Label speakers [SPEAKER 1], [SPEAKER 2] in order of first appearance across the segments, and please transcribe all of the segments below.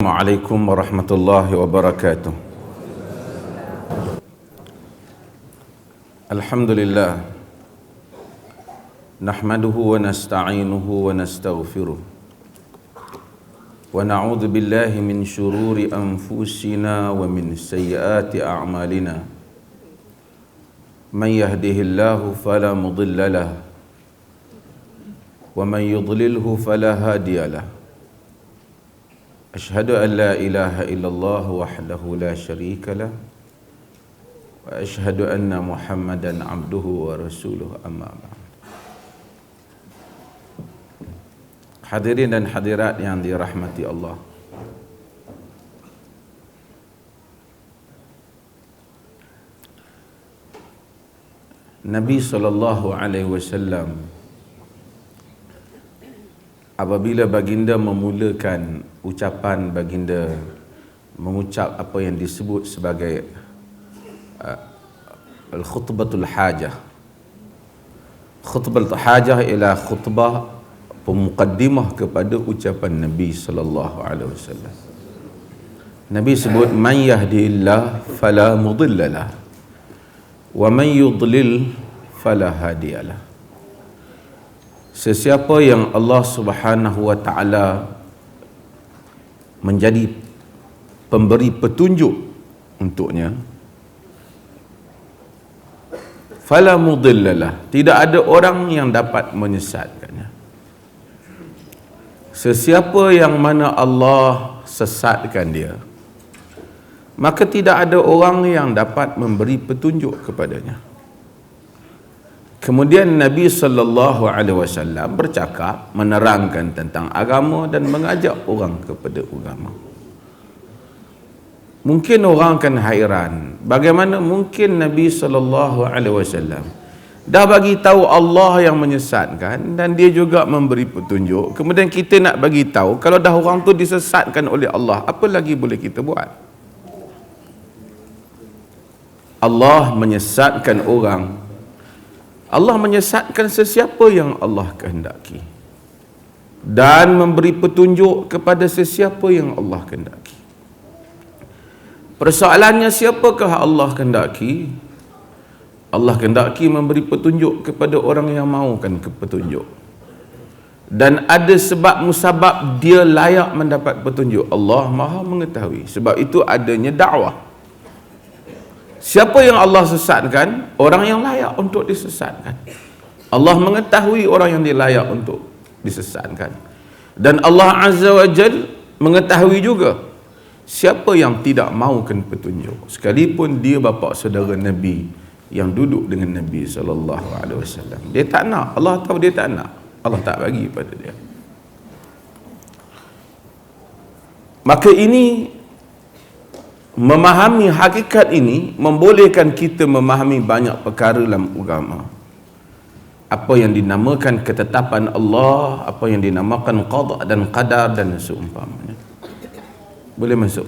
[SPEAKER 1] Assalamualaikum warahmatullahi wabarakatuh. Alhamdulillah. Nahmaduhu wa nasta'inuhu wa nastaghfiruh. Wa na'udzu billahi min syururi anfusina wa min sayyiati a'malina. Man yahdihillahu fala mudilla lahu wa man yudlilhu fala hadiya lahu. Ashhadu an la ilaha illallah wahdahu la syarika lah wa ashhadu anna Muhammadan abduhu wa rasuluh, amma ba'd. Hadirin dan hadirat yang dirahmati Allah, Nabi SAW apabila baginda memulakan ucapan, baginda mengucap apa yang disebut sebagai al-khutbatul hajah. Khutbatul hajah ialah khutbah pemukaddimah kepada ucapan Nabi sallallahu alaihi wasallam. Nabi sebut man yahdihillah fala mudhillalah wa man yudlil fala hadiyalah. Sesiapa yang Allah Subhanahu wa taala menjadi pemberi petunjuk untuknya, fala mudhillalah, tidak ada orang yang dapat menyesatkannya. Sesiapa yang mana Allah sesatkan dia, maka tidak ada orang yang dapat memberi petunjuk kepadanya. Kemudian Nabi sallallahu alaihi wasallam bercakap, menerangkan tentang agama dan mengajak orang kepada agama. Mungkin orang akan hairan, bagaimana mungkin Nabi sallallahu alaihi wasallam dah bagi tahu Allah yang menyesatkan dan dia juga memberi petunjuk, kemudian kita nak bagi tahu kalau dah orang tu disesatkan oleh Allah, apa lagi boleh kita buat? Allah menyesatkan orang, Allah menyesatkan sesiapa yang Allah kehendaki, dan memberi petunjuk kepada sesiapa yang Allah kehendaki. Persoalannya, siapakah Allah kehendaki? Allah kehendaki memberi petunjuk kepada orang yang mahukan petunjuk, dan ada sebab musabab dia layak mendapat petunjuk. Allah Maha mengetahui, sebab itu adanya dakwah. Siapa yang Allah sesatkan? Orang yang layak untuk disesatkan. Allah mengetahui orang yang dia layak untuk disesatkan, dan Allah Azza wa Jal mengetahui juga siapa yang tidak mahukan petunjuk, sekalipun dia bapa saudara Nabi yang duduk dengan Nabi sallallahu alaihi wasallam. Dia tak nak, Allah tahu dia tak nak, Allah tak bagi pada dia. Maka ini, memahami hakikat ini membolehkan kita memahami banyak perkara dalam agama. Apa yang dinamakan ketetapan Allah, apa yang dinamakan qada dan qadar dan seumpamanya. Boleh masuk?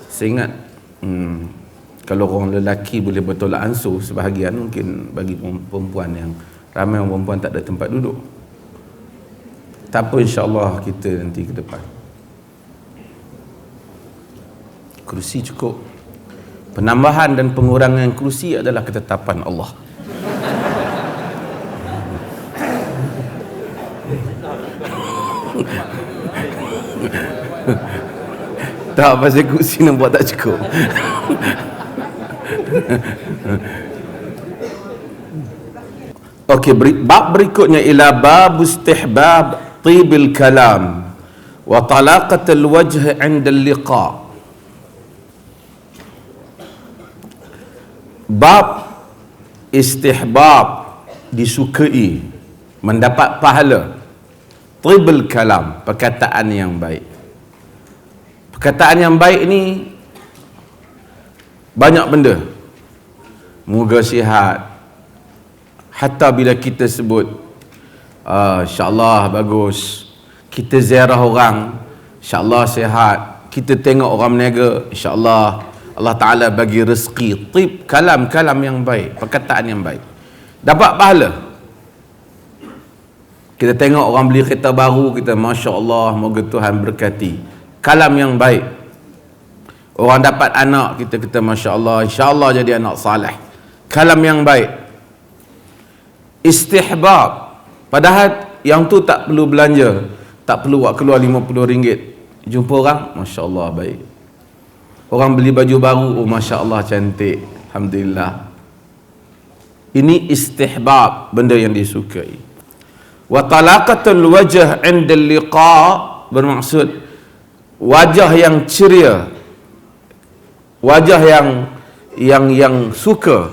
[SPEAKER 1] Saya ingat kalau orang lelaki boleh bertolak ansur sebahagian, mungkin bagi perempuan yang ramai orang perempuan tak ada tempat duduk. Tak apa, insya-Allah kita nanti ke depan. Kerusi cukup. Penambahan dan pengurangan kerusi adalah ketetapan Allah. Tak, pasal kerusi nampak tak cukup. Okey, bab berikutnya ialah bab istihbab tibil kalam wa talaqatul wajh 'inda al-liqa. Bab istihbab, disukai, mendapat pahala tibil kalam, perkataan yang baik. Perkataan yang baik ni banyak benda. Moga sihat. Hatta bila kita sebut insya-Allah bagus, kita ziarah orang, insya-Allah sihat, kita tengok orang berniaga, insya-Allah Allah Ta'ala bagi rezeki. Tib, kalam-kalam yang baik, perkataan yang baik, dapat pahala. Kita tengok orang beli kereta baru, kita Masya Allah, moga Tuhan berkati. kalam yang baik. Orang dapat anak, kita Masya Allah, insya Allah jadi anak saleh. Kalam yang baik. Istihbab, padahal yang tu tak perlu belanja, tak perlu buat keluar RM50. Jumpa orang, Masya Allah baik. Orang beli baju baru, oh Masya Allah cantik, Alhamdulillah. Ini istihbab, benda yang disukai. Wa talaqatul wajh 'inda liqa, bermaksud wajah yang ceria, wajah yang suka,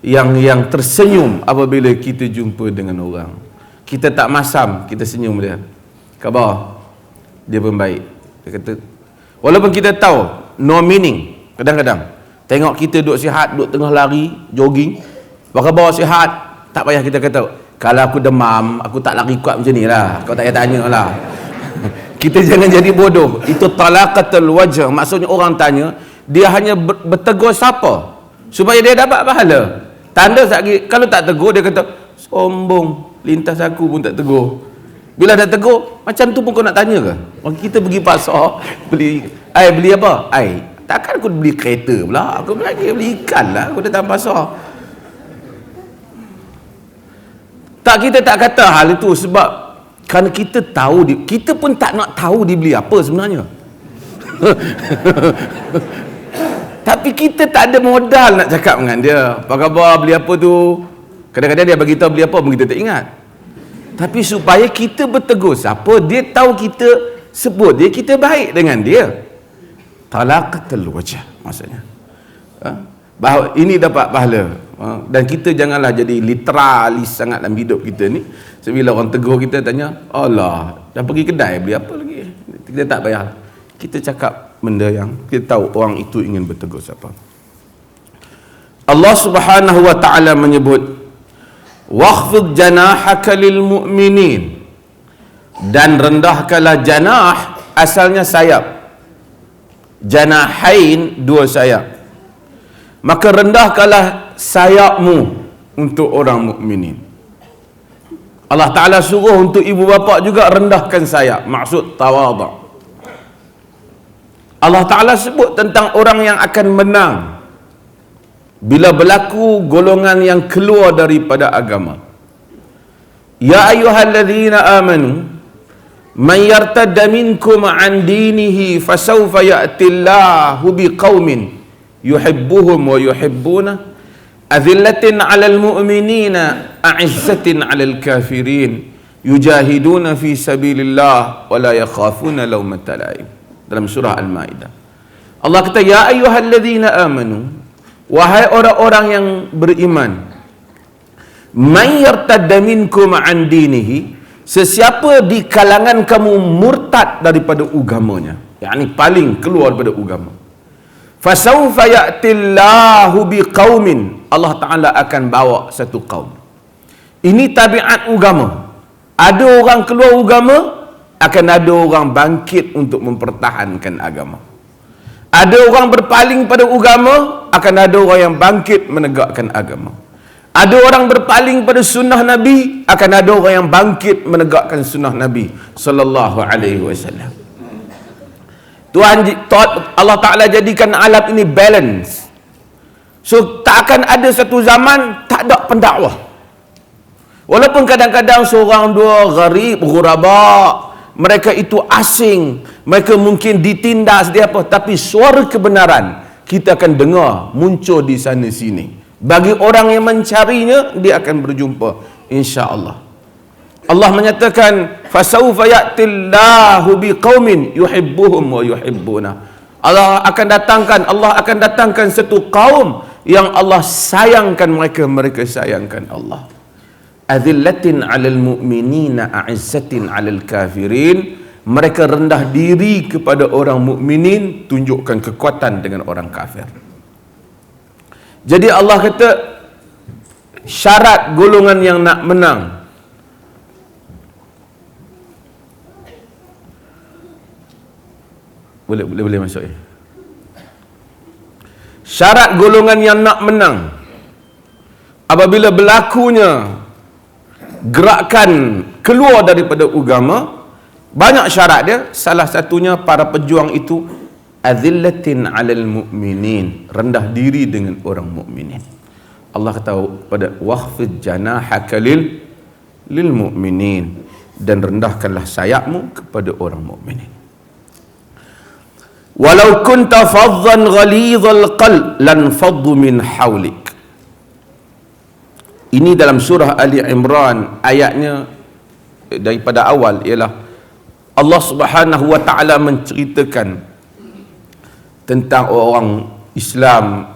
[SPEAKER 1] yang tersenyum apabila kita jumpa dengan orang. Kita tak masam, kita senyum dia. Khabar, dia pun baik. Dia kata, walaupun kita tahu no meaning, kadang-kadang tengok kita duduk sihat, duduk tengah lari, jogging, apa khabar, sihat, tak payah kita kata, kalau aku demam, aku tak lari kuat macam ni lah, kau tak payah tanya lah. Kita jangan jadi bodoh. Itu talaqatul wajh, maksudnya orang tanya, dia hanya bertegur siapa supaya dia dapat pahala. Tanda lagi, kalau tak tegur, dia kata sombong, lintas aku pun tak tegur. Bila dah tegur, macam tu pun kau nak tanya ke? Orang kita pergi pasar, beli apa? Takkan aku beli kereta pula, aku beli ikan lah, aku datang pasar. Tak, kita tak kata hal itu sebab kerana kita tahu, kita pun tak nak tahu dia beli apa sebenarnya. Tapi kita tak ada modal nak cakap dengan dia, apa khabar, beli apa tu. Kadang-kadang dia bagi tahu beli apa pun kita tak ingat. Tapi supaya kita bertegur siapa, dia tahu kita sebut dia, kita baik dengan dia. Talaqatul wajh maksudnya. Bahawa ini dapat pahala. Dan kita janganlah jadi literalis sangat dalam hidup kita ni. Sebila orang tegur kita, tanya, Allah, dah pergi kedai beli apa lagi? Kita tak payah. Kita cakap benda yang kita tahu orang itu ingin bertegur siapa. Allah Subhanahu wa ta'ala menyebut, wakhfid janahaka lil mu'minin, dan rendahkanlah janah, asalnya sayap. Janahain, dua sayap. Maka rendahkanlah sayapmu untuk orang mukminin. Allah Ta'ala suruh untuk ibu bapa juga rendahkan sayap, maksud tawadhu. Allah Ta'ala sebut tentang orang yang akan menang bila berlaku golongan yang keluar daripada agama. Ya ayyuhalladzina amanu man yartadda minkum an dinihi fasawfa ya'tillahu biqaumin yuhibbuhum wa yuhibbuna azillatin 'alal mu'minina a'izzatin 'alal kafirin yujahiduna fi sabilillah wa la yakhafuna lawmata la'im. Dalam surah Al-Maidah Allah kata, ya ayyuhalladzina amanu, wahai orang-orang yang beriman, man yartadda minkum an dinihi, sesiapa di kalangan kamu murtad daripada agamanya, yakni paling keluar daripada agama, fasawfa ya'tillahu biqaumin, Allah Ta'ala akan bawa satu kaum. Ini tabiat agama. Ada orang keluar agama, akan ada orang bangkit untuk mempertahankan agama. Ada orang berpaling pada agama, akan ada orang yang bangkit menegakkan agama. Ada orang berpaling pada sunnah Nabi, akan ada orang yang bangkit menegakkan sunnah Nabi sallallahu alaihi wasallam. Tuhan Allah Ta'ala jadikan alam ini balance. So tak akan ada satu zaman tak ada pendakwah. Walaupun kadang-kadang seorang dua gharib, ghuraba, mereka itu asing, mereka mungkin ditindas dia apa, tapi suara kebenaran kita akan dengar muncul di sana sini. Bagi orang yang mencarinya, dia akan berjumpa insya-Allah. Allah menyatakan fasawfa ya'tillahu biqaumin yuhibbuhum wa yuhibbuna. Allah akan datangkan satu kaum yang Allah sayangkan mereka, mereka sayangkan Allah. Azillatin 'alal mu'minina a'izzatin 'alal kafirin. Mereka rendah diri kepada orang mukminin, tunjukkan kekuatan dengan orang kafir. Jadi Allah kata syarat golongan yang nak menang, boleh masuk ya. Syarat golongan yang nak menang apabila berlakunya gerakan keluar daripada agama, Banyak syarat dia, salah satunya para pejuang itu azillatin 'alal mu'minin, rendah diri dengan orang mukminin. Allah kata pada wakhfid janahaka lil mu'minin, dan rendahkanlah sayapmu kepada orang mukminin. Walau kunta faddan ghalidhal qalb lan faddu min hawlik. Ini dalam surah Ali Imran, ayatnya daripada awal ialah Allah Subhanahu wa taala menceritakan tentang orang Islam,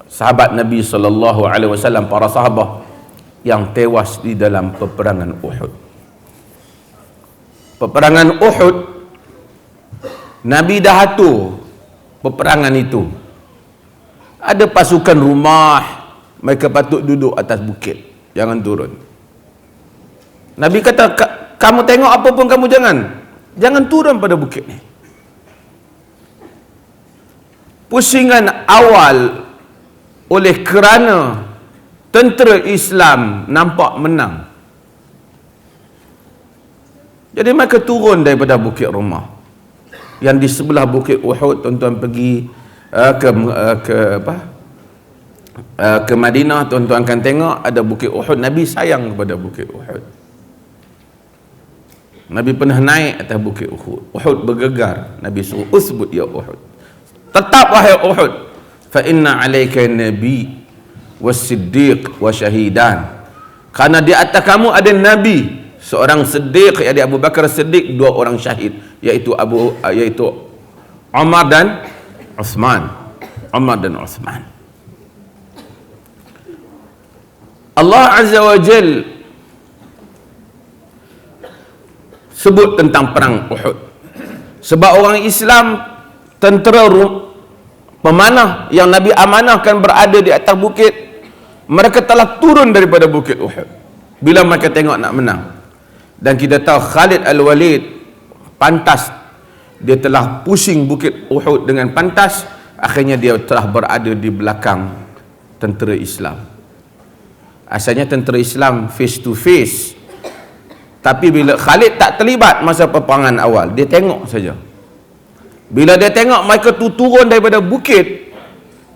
[SPEAKER 1] sahabat Nabi sallallahu alaihi wasallam, para sahabat yang tewas di dalam peperangan Uhud. Peperangan Uhud, Nabi dah atur peperangan itu. Ada pasukan rumah, mereka patut duduk atas bukit, jangan turun. Nabi kata, kamu tengok apa pun kamu jangan turun pada bukit ni. Pusingan awal oleh kerana tentera Islam nampak menang, jadi mereka turun daripada bukit rumah yang di sebelah bukit Uhud. Tuan-tuan pergi ke Madinah, tuan-tuan akan tengok ada bukit Uhud. Nabi sayang kepada bukit Uhud. Nabi pernah naik atas bukit Uhud. Uhud bergegar. Nabi suruh, usbut ya Uhud, tetap wahai Uhud, fa inna alaika nabi was-siddiq wa syahidan, karena di atas kamu ada Nabi, seorang Siddiq, iaitu Abu Bakar Siddiq, dua orang syahid, iaitu Umar dan Uthman. Allah Azza wa Jal sebut tentang perang Uhud sebab orang Islam, tentera pemanah yang Nabi amanahkan berada di atas bukit, mereka telah turun daripada bukit Uhud bila mereka tengok nak menang. Dan kita tahu Khalid Al-Walid pantas, dia telah pusing bukit Uhud dengan pantas, akhirnya dia telah berada di belakang tentera Islam. Asalnya tentera Islam face to face, tapi bila Khalid tak terlibat masa peperangan awal, dia tengok saja. Bila dia tengok mereka turun daripada bukit,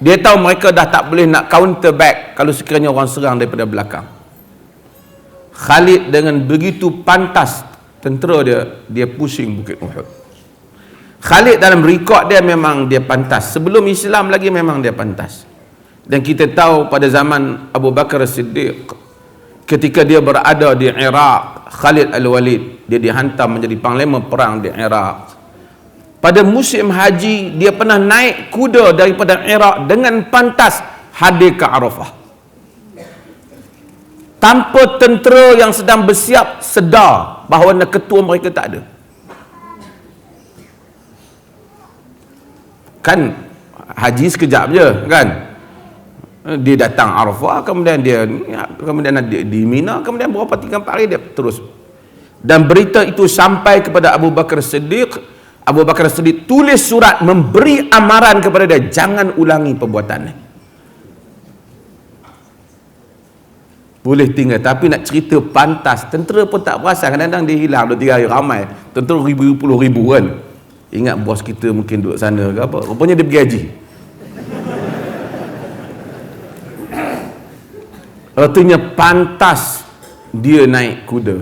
[SPEAKER 1] dia tahu mereka dah tak boleh nak counter back kalau sekiranya orang serang daripada belakang. Khalid dengan begitu pantas tentera dia pusing bukit Uhud. Khalid dalam rekod dia memang dia pantas, sebelum Islam lagi memang dia pantas. Dan kita tahu pada zaman Abu Bakar Siddiq, ketika dia berada di Iraq, Khalid Al-Walid dia dihantar menjadi panglima perang di Iraq. Pada musim haji, dia pernah naik kuda daripada Iraq dengan pantas hadir ke Arafah. Tanpa tentera yang sedang bersiap sedar bahawa ketua mereka tak ada. Kan haji sekejap je kan. Dia datang Arafah, kemudian dia di Mina, kemudian berapa 3-4 hari dia terus. Dan berita itu sampai kepada Abu Bakar Siddiq. Abu Bakar Siddiq tulis surat memberi amaran kepada dia, jangan ulangi perbuatan ni. Boleh tinggal, tapi nak cerita pantas, tentera pun tak perasan. Kadang-kadang dia hilang 2-3 hari, ramai tentera puluh ribu kan. Ingat bos kita mungkin duduk sana ke apa, rupanya dia pergi haji. Artinya pantas dia naik kuda,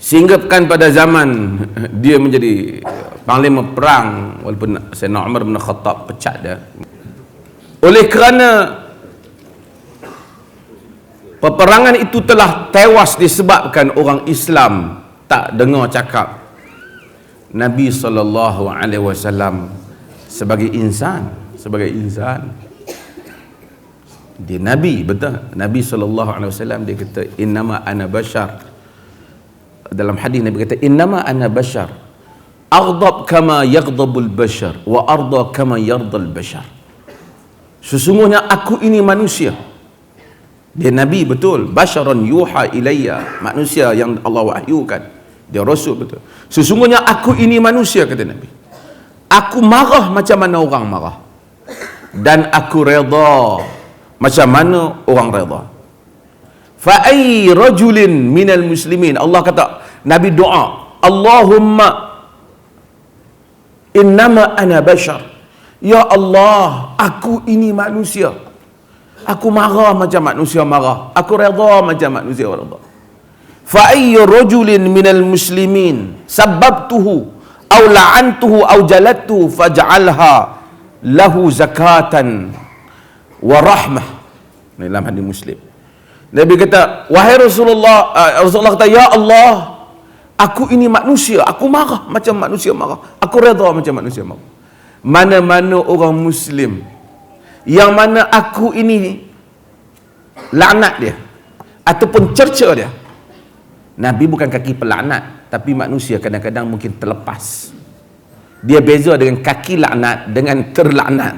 [SPEAKER 1] sehingga kan pada zaman dia menjadi panglima perang, walaupun Sayyidina Umar bin Khattab pecat dia. Oleh kerana peperangan itu telah tewas disebabkan orang Islam tak dengar cakap Nabi SAW sebagai insan. Dia Nabi, betul. Nabi SAW dia kata, innama ana bashar. Dalam hadis Nabi kata, innama ana bashar, aghdab kama yaghdabul bashar wa arda kama yardal bashar. Sesungguhnya aku ini manusia. Dia Nabi betul, basyaran yuha ilayya, manusia yang Allah wahyukan, dia Rasul betul. Sesungguhnya aku ini manusia, kata Nabi. Aku marah macam mana orang marah, dan aku redha macam mana orang redha. Fa ay rajulin minal muslimin, Allah kata, Nabi doa, Allahumma innama ana bashar. Ya Allah, aku ini manusia. Aku marah macam manusia marah. Aku redha macam manusia redha. Fa ayyu rajulin minal muslimin sabbabtuhu aw la'antuhu aw jalattuhu faj'alha lahu zakatan wa rahmah. Ini dalam hadis Muslim. Nabi kata, wahai Rasulullah, Rasulullah kata, ya Allah, aku ini manusia, aku marah macam manusia marah, aku redha macam manusia marah. Mana-mana orang Muslim yang mana aku ini laknat dia ataupun cerca dia, Nabi bukan kaki pelaknat, tapi manusia kadang-kadang mungkin terlepas. Dia beza dengan kaki laknat dengan terlaknat.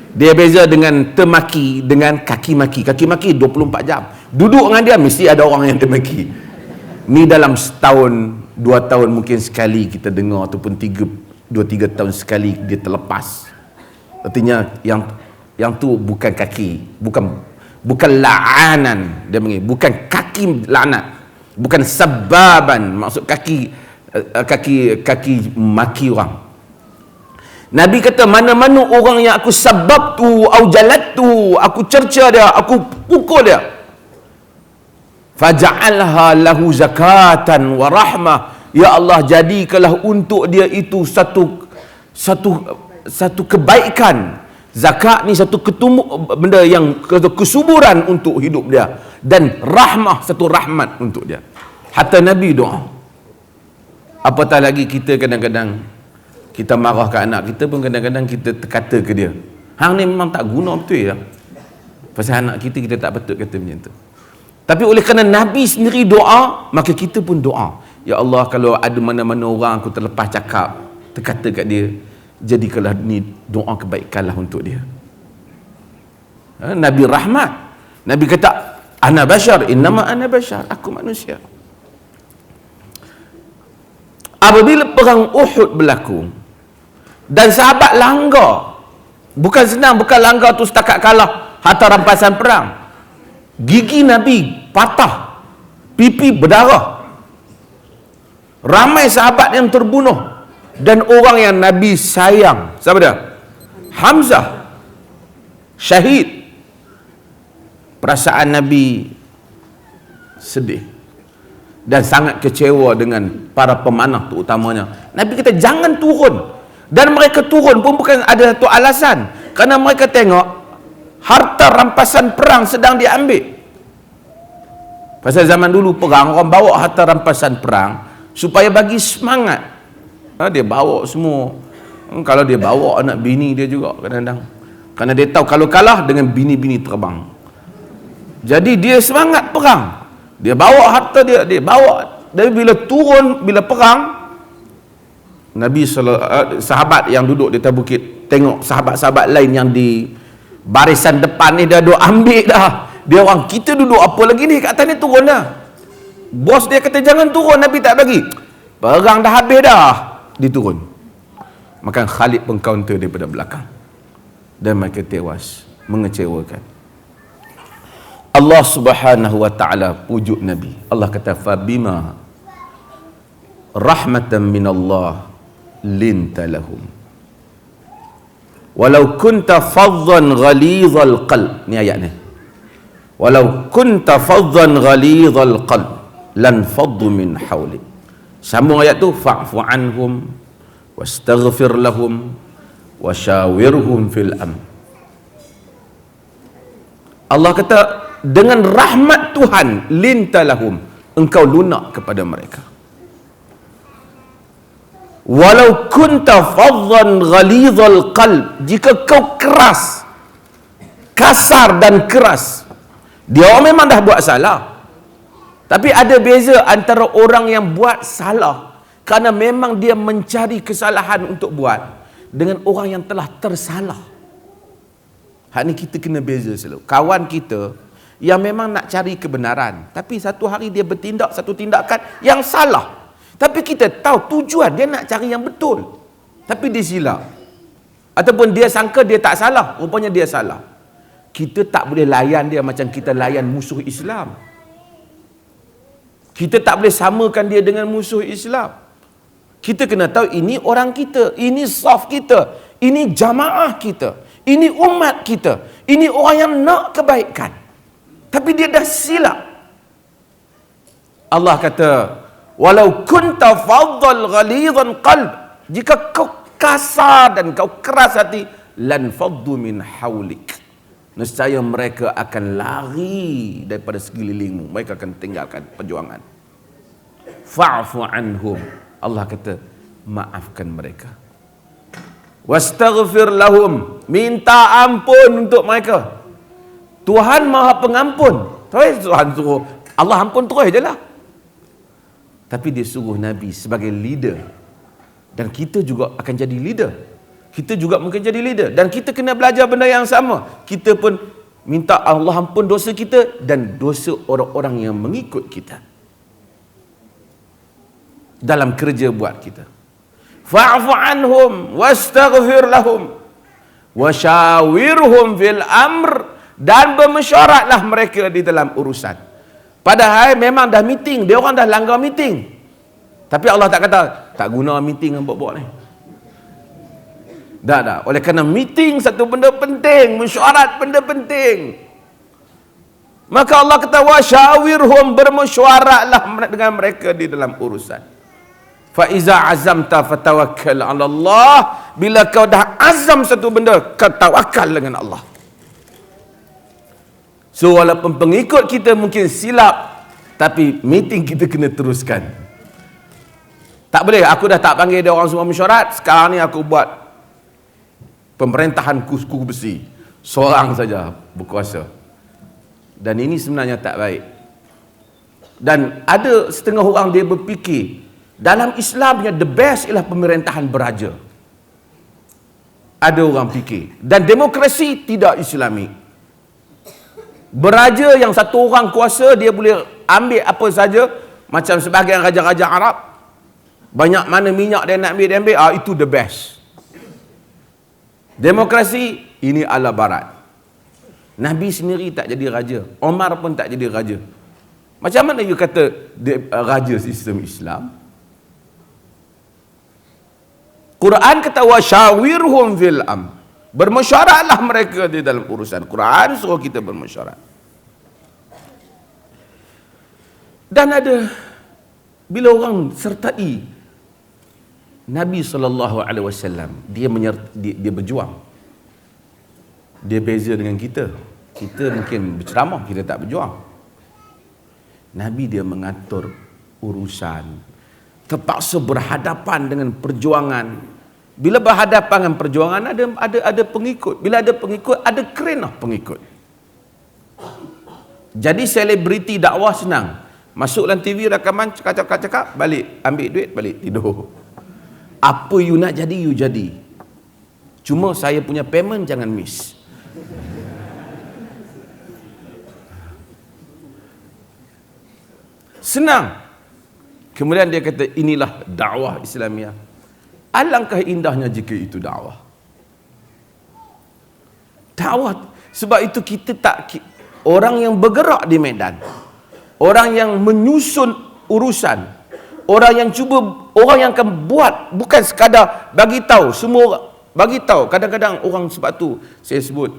[SPEAKER 1] Dia beza dengan termaki dengan kaki maki. Kaki maki 24 jam. Duduk dengan dia mesti ada orang yang termaki. Ni dalam setahun, 2 tahun mungkin sekali kita dengar, ataupun 2-3 tahun sekali dia terlepas. Artinya yang tu bukan kaki, bukan la'anan, dia panggil, bukan kaki laknat. Bukan sababan, maksud kaki maki orang. Nabi kata, mana-mana orang yang aku sabab tu au jalat tu, aku cerca dia, aku pukul dia, faja'alha lahu zakatan wa rahmah. Ya Allah, jadikanlah untuk dia itu satu kebaikan. Zakat ni satu benda yang kesuburan untuk hidup dia, dan rahmah, satu rahmat untuk dia. Hatta Nabi doa. Apatah lagi kita kadang-kadang kita marah ke anak kita pun kadang-kadang kita kata ke dia, hang ni memang tak guna betul ya. Pasal anak kita tak betul kata macam tu. Tapi oleh kerana Nabi sendiri doa, maka kita pun doa. Ya Allah, kalau ada mana-mana orang aku terlepas cakap, terkata kat dia, jadikanlah ni doa kebaikanlah untuk dia. Nabi rahmat. Nabi kata, ana bashar, innama ana bashar, aku manusia. Apabila perang Uhud berlaku dan sahabat langgar, bukan senang, bukan langgar tu setakat kalah harta rampasan perang. Gigi Nabi patah, pipi berdarah, ramai sahabat yang terbunuh. Dan orang yang Nabi sayang, siapa dia? Hamzah, syahid. Perasaan Nabi sedih dan sangat kecewa dengan para pemanah tu utamanya. Nabi kata jangan turun. Dan mereka turun pun bukan ada satu alasan, kerana mereka tengok harta rampasan perang sedang diambil. Pasal zaman dulu perang, orang bawa harta rampasan perang supaya bagi semangat. Dia bawa semua. Kalau dia bawa anak bini dia juga kadang-kadang, kerana dia tahu kalau kalah dengan bini-bini terbang. Jadi dia semangat perang, dia bawa harta dia bawa. Tapi bila turun, bila perang, Nabi sahabat yang duduk di atas bukit tengok sahabat-sahabat lain yang di barisan depan ni dah duk ambil dah. Dia orang, kita duduk apa lagi ni kat atas ni, turun dah. Bos dia kata jangan turun, Nabi tak bagi. Perang dah habis dah, diturun. Maka Khalid pun counter daripada belakang dan mereka tewas, mengecewakan. Allah Subhanahu wa taala pujuk Nabi. Allah kata fabima rahmatan minallah linta lahum walau kunta faddan ghalidhal qalb. Ni ayat ni. Walau kunta faddan ghalidhal qalb lan faddu min hawlik. Sambung ayat tu, fa'fu anhum wastaghfir lahum wasyawirhum fil amr. Allah kata dengan rahmat Tuhan, linta lahum, engkau lunak kepada mereka. Walau kunta faddan ghalidhal qalb, jika kau keras, kasar dan keras. Dia orang memang dah buat salah, tapi ada beza antara orang yang buat salah kerana memang dia mencari kesalahan untuk buat, dengan orang yang telah tersalah. Hak ni kita kena beza selalu. Kawan kita yang memang nak cari kebenaran, tapi satu hari dia bertindak satu tindakan yang salah, tapi kita tahu tujuan dia nak cari yang betul, tapi dia silap. Ataupun dia sangka dia tak salah, rupanya dia salah. Kita tak boleh layan dia macam kita layan musuh Islam. Kita tak boleh samakan dia dengan musuh Islam. Kita kena tahu ini orang kita, ini saf kita, ini jamaah kita, ini umat kita, ini orang yang nak kebaikan. Tapi dia dah silap. Allah kata, walau kunta fadhal ghalidhan qalb, jika kau kasar dan kau keras hati, lan faddu min haulik, nescaya mereka akan lari daripada sekelilingmu, mereka akan tinggalkan perjuangan. Fa'fu anhum, Allah kata maafkan mereka. Wastaghfir lahum, minta ampun untuk mereka. Tuhan Maha Pengampun. Tuhan suruh Allah ampun terus je lah. Tapi dia suruh Nabi sebagai leader, dan kita juga akan jadi leader. Kita juga mungkin jadi leader, dan kita kena belajar benda yang sama. Kita pun minta Allah ampun dosa kita dan dosa orang-orang yang mengikut kita dalam kerja buat kita. Fa'fu anhum wastaghfir lahum wasyawirhum fil amr, dan bermesyuaratlah mereka di dalam urusan. Padahal memang dah meeting, dia orang dah langgar meeting. Tapi Allah tak kata tak guna meeting yang buat-buat ni. Dah. Oleh kerana meeting satu benda penting, mesyuarat benda penting, maka Allah kata wasyawirhum, bermesyuaratlah dengan mereka di dalam urusan. Fa iza azamta fatawakkal 'ala Allah, bila kau dah azam satu benda, kau tawakal dengan Allah. So walaupun pengikut kita mungkin silap, tapi meeting kita kena teruskan. Tak boleh, aku dah tak panggil dia orang semua mesyuarat, sekarang ni aku buat pemerintahan kuku besi, seorang saja berkuasa. Dan ini sebenarnya tak baik. Dan ada setengah orang dia berfikir, dalam Islamnya the best ialah pemerintahan beraja. Ada orang fikir. Dan demokrasi tidak Islami. Beraja yang satu orang kuasa, dia boleh ambil apa saja, macam sebahagian raja-raja Arab, banyak mana minyak dia nak ambil, dia ambil. Itu the best. Demokrasi ini ala barat. Nabi sendiri tak jadi raja, Omar pun tak jadi raja. Macam mana you kata raja sistem Islam? Quran kata wasyawirhum fil amr, bermesyuaratlah mereka di dalam urusan. Quran suruh kita bermesyuarat. Dan ada, bila orang sertai Nabi SAW, dia berjuang. Dia beza dengan kita. Kita mungkin berceramah, kita tak berjuang. Nabi dia mengatur urusan, terpaksa berhadapan dengan perjuangan. Bila berhadapan dengan perjuangan, ada pengikut. Bila ada pengikut, ada kerenah pengikut. Jadi selebriti dakwah senang. Masuk dalam TV, rakaman, cakap, balik, ambil duit, balik, tidur. Apa you nak jadi, you jadi. Cuma saya punya payment jangan miss. Senang. Kemudian dia kata, inilah dakwah Islamiah. Alangkah indahnya jika itu dakwah. Dakwah. Sebab itu kita tak, orang yang bergerak di medan, orang yang menyusun urusan, orang yang cuba, orang yang akan buat, bukan sekadar bagi tahu. Semua orang bagi tahu. Kadang-kadang orang, sebab tu saya sebut,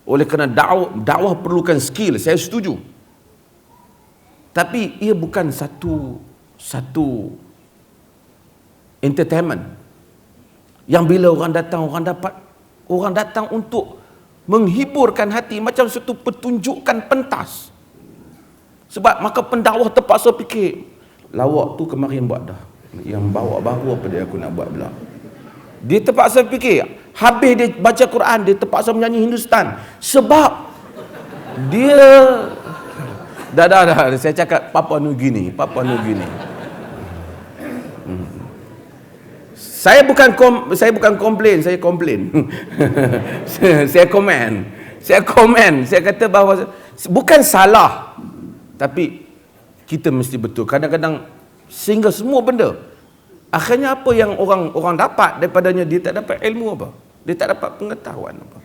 [SPEAKER 1] oleh kerana dakwah perlukan skill, saya setuju. Tapi ia bukan satu entertainment yang bila orang datang untuk menghiburkan hati, macam satu pertunjukan pentas. Sebab maka pendakwah terpaksa fikir, lawak tu kemarin buat dah, yang bawa baru apa dia aku nak buat pula. Dia terpaksa fikir, habis dia baca Quran, dia terpaksa menyanyi Hindustan. Sebab dia dah saya cakap Papua New Guinea. Saya bukan komplain, saya komplain. Saya komen. Saya kata bahawa bukan salah, tapi kita mesti betul. Kadang-kadang sehingga semua benda, akhirnya apa yang orang dapat daripadanya, dia tak dapat ilmu apa, dia tak dapat pengetahuan apa.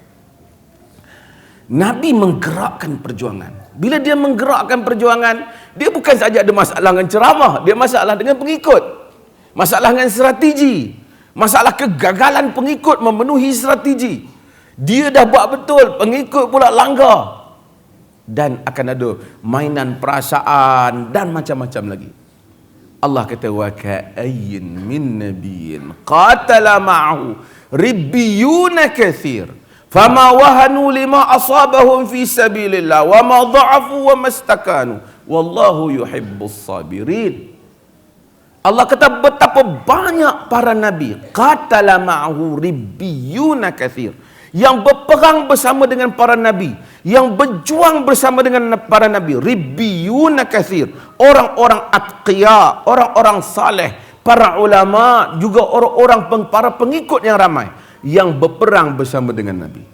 [SPEAKER 1] Nabi menggerakkan perjuangan. Bila dia menggerakkan perjuangan, dia bukan saja ada masalah dengan ceramah, dia masalah dengan pengikut, masalah dengan strategi, masalah kegagalan pengikut memenuhi strategi. Dia dah buat betul, pengikut pula langgar. Dan akan ada mainan perasaan dan macam-macam lagi. Allah kata wa ka'ayyin min nabiyyin qatala ma'ahu ribbiyuna katsir fama wahanu lima asabahum fi sabilillah wa ma dha'afu wa mastakanu wallahu yuhibbus sabirin. Allah kata betapa banyak para nabi qatala ma'ahu ribbiyuna katsir, yang berperang bersama dengan para nabi, yang berjuang bersama dengan para nabi. Ribbiyuna katsir, orang-orang atqiya, orang-orang saleh, para ulama, juga orang-orang para pengikut yang ramai yang berperang bersama dengan nabi.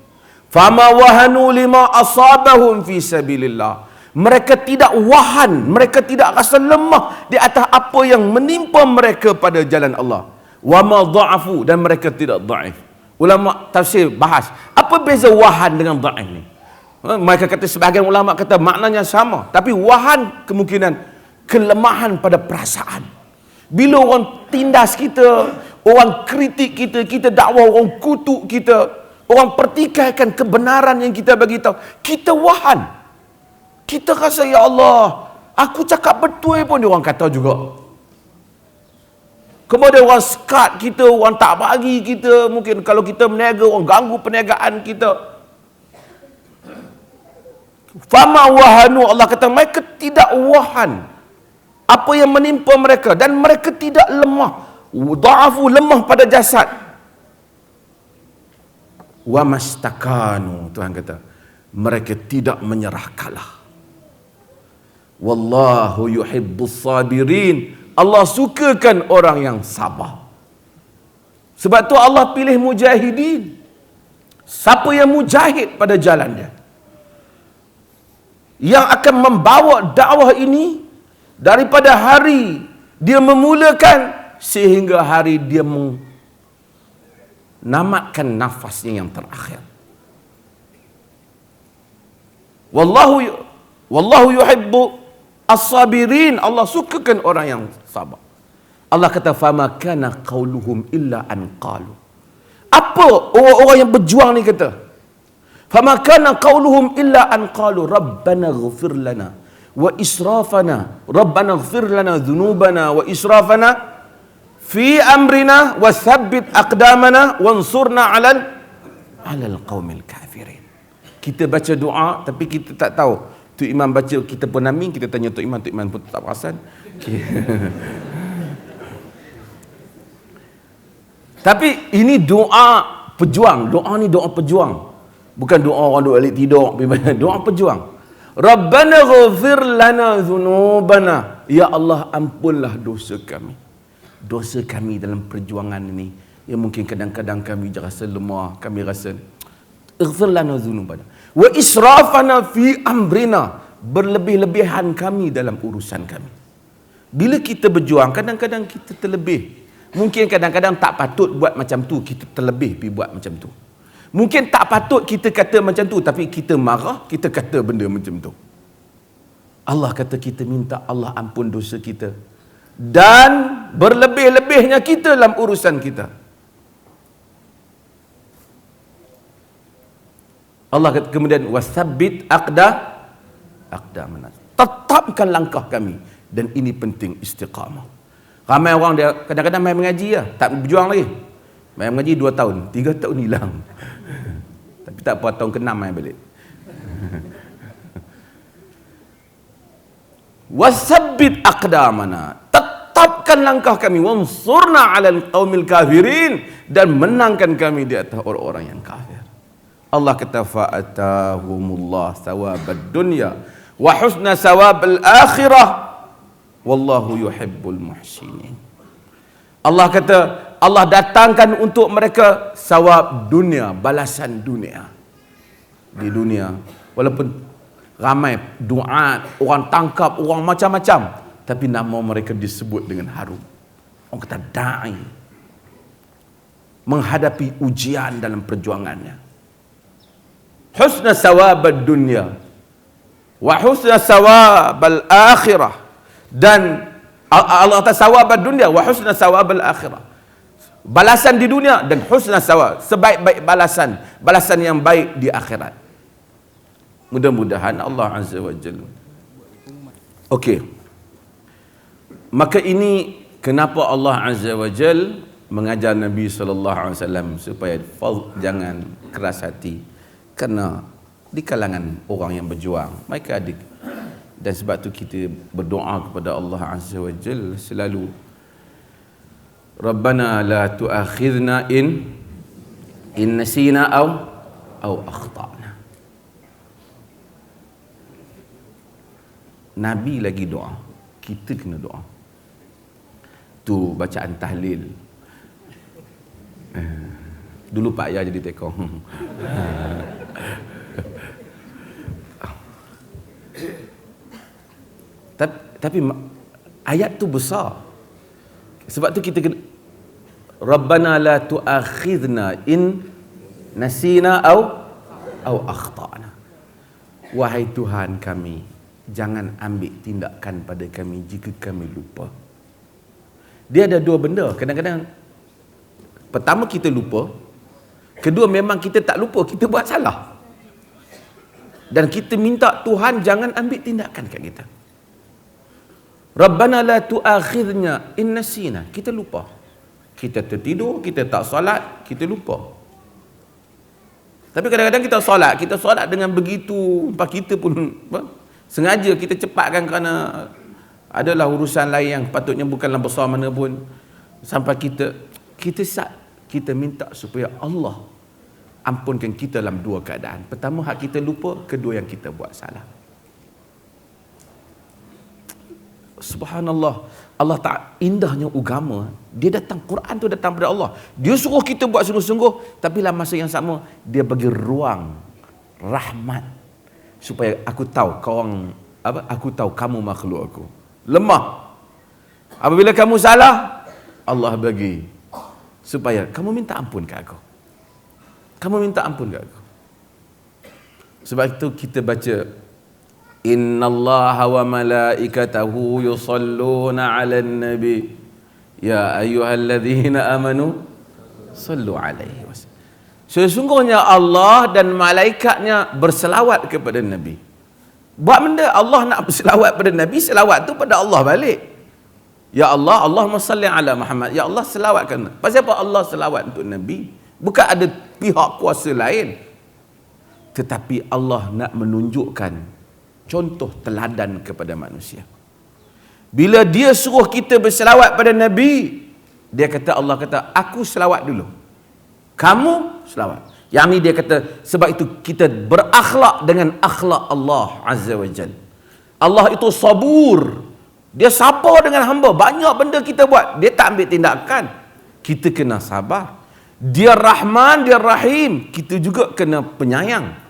[SPEAKER 1] Fama wahanu lima asabahum fi sabilillah. Mereka tidak wahan, mereka tidak rasa lemah di atas apa yang menimpa mereka pada jalan Allah. Wa ma dha'afu, dan mereka tidak dhaif. Ulama tafsir bahas, apa beza wahan dengan dhaif ni? Mereka kata, sebahagian ulama kata maknanya sama, tapi wahan kemungkinan kelemahan pada perasaan. Bila orang tindas kita, orang kritik kita, kita dakwa, orang kutuk kita, orang pertikaikan kebenaran yang kita bagi tahu, kita wahan. Kita rasa, ya Allah, aku cakap betul pun dia orang kata juga. Kemudian orang sekat kita, orang tak bagi kita, mungkin kalau kita berniaga, orang ganggu perniagaan kita. Fama wahanu, Allah kata mereka tidak wahan apa yang menimpa mereka, dan mereka tidak lemah. Dha'afu, lemah pada jasad. Wa mastakanu, Tuhan kata mereka tidak menyerah kalah. Wallahu yuhibbus sabirin. Allah sukakan orang yang sabar. Sebab tu Allah pilih mujahidin. Siapa yang mujahid pada jalan dia, yang akan membawa dakwah ini daripada hari dia memulakan sehingga hari dia menamatkan nafasnya yang terakhir. Wallahu yuhibbu as-sabirin. Allah sukakan orang yang sabar. Allah kata fama kana qauluhum illa an qalu. Apa orang-orang yang berjuang ni kata? Fama kana qauluhum illa an qalu rabbana ighfir lana wa israfana, rabbana ighfir lana dhunubana wa israfana fi amrina wa thabbit aqdamana wansurna 'alal qaumil kafirin. Kita baca doa tapi kita tak tahu. Tu imam baca, kita pun amin, kita tanya tu imam pun tak perasan. Tapi ini doa pejuang. Doa ni doa pejuang. Bukan doa orang duk balik tidur. Doa pejuang. Rabbana ghafir lana dhunubana. Ya Allah, ampunlah dosa kami. Dosa kami dalam perjuangan ini, yang mungkin kadang-kadang kami rasa lemah, kami rasa ighfir lana dhunubana. Wa israfana fi amrina, berlebih-lebihan kami dalam urusan kami. Bila kita berjuang, kadang-kadang kita terlebih. Mungkin kadang-kadang tak patut buat macam tu, kita terlebih pergi buat macam tu. Mungkin tak patut kita kata macam tu, tapi kita marah, kita kata benda macam tu. Allah kata kita minta Allah ampun dosa kita, dan berlebih-lebihnya kita dalam urusan kita. Allah kata kemudian wasabbit aqdamana, tetapkan langkah kami. Dan ini penting, istiqamah. Ramai orang dia kadang-kadang main mengaji lah, tak berjuang lagi. Main mengaji 2 tahun, 3 tahun hilang. Tapi tak apa, tahun ke-6 main balik. Wasabbit aqdamana, tetapkan langkah kami. Wansurna 'alal qaumil kafirin, dan menangkan kami di atas orang-orang yang kafir. Allah kata fa'atahumullah thawabad dunya wa husna thawabal akhirah wallahu yuhibbul muhsinin. Allah kata Allah datangkan untuk mereka sawab dunia, balasan dunia. Di dunia walaupun ramai duat, orang tangkap, orang macam-macam, tapi nama mereka disebut dengan harum. Orang kata da'i, menghadapi ujian dalam perjuangannya. Husna sawabad dunya wa husna sawabal akhirah, dan Allah Ta'ala sawabad dunia wa husna sawabal akhirah, balasan di dunia dan husna sawab, sebaik-baik balasan, balasan yang baik di akhirat. Mudah-mudahan Allah Azza wa Jalla. Okey, maka ini kenapa Allah Azza wa Jalla mengajar Nabi SAW supaya jangan keras hati, kerana di kalangan orang yang berjuang mereka ada. Dan sebab tu kita berdoa kepada Allah Azza wa Jalla selalu, Rabbana la tu'akhidna in nasina au akhtana. Nabi lagi doa, kita kena doa. Tu bacaan tahlil. Dulu Pak Ayah jadi tekong. Tapi ayat tu besar. Sebab tu kita kena, Rabbana la tu'akhidna in nasina au akhtana. Wahai Tuhan kami, jangan ambil tindakan pada kami jika kami lupa. Dia ada dua benda. Kadang-kadang pertama kita lupa, kedua memang kita tak lupa, kita buat salah. Dan kita minta Tuhan jangan ambil tindakan kat kita. Rabbana la tu'akhidna in nasina. Kita lupa. Kita tertidur, kita tak solat, kita lupa. Tapi kadang-kadang kita solat dengan begitu, kita pun sengaja kita cepatkan kerana adalah urusan lain yang patutnya bukanlah besar mana pun. Sampai kita minta supaya Allah ampunkan kita dalam dua keadaan. Pertama, hak kita lupa. Kedua, yang kita buat salah. Subhanallah, Allah Ta'ala indahnya agama. Dia datang, Quran tu datang daripada Allah. Dia suruh kita buat sungguh-sungguh, tapi dalam masa yang sama dia bagi ruang rahmat supaya aku tahu aku tahu kamu makhluk aku lemah. Apabila kamu salah, Allah bagi supaya kamu minta ampun kat aku. Kamu minta ampun kat aku. Sebab itu kita baca, Innallaha wa malaikatahu yusalluna 'alan nabi ya ayyuhalladzina amanu sallu 'alaihi wasallam. Sesungguhnya Allah dan malaikatnya berselawat kepada Nabi. Buat benda Allah nak berselawat pada Nabi, selawat tu pada Allah balik. Ya Allah, Allahumma salli ala Muhammad. Ya Allah, selawatkan. Pasal apa Allah selawat untuk Nabi? Bukan ada pihak kuasa lain. Tetapi Allah nak menunjukkan contoh teladan kepada manusia. Bila dia suruh kita berselawat pada Nabi, dia kata, Allah kata, aku selawat dulu, kamu selawat. Yang ni dia kata, sebab itu kita berakhlak dengan akhlak Allah Azza wa Jal. Allah itu sabur. Dia sabar dengan hamba. Banyak benda kita buat, dia tak ambil tindakan. Kita kena sabar. Dia Rahman, dia Rahim. Kita juga kena penyayang.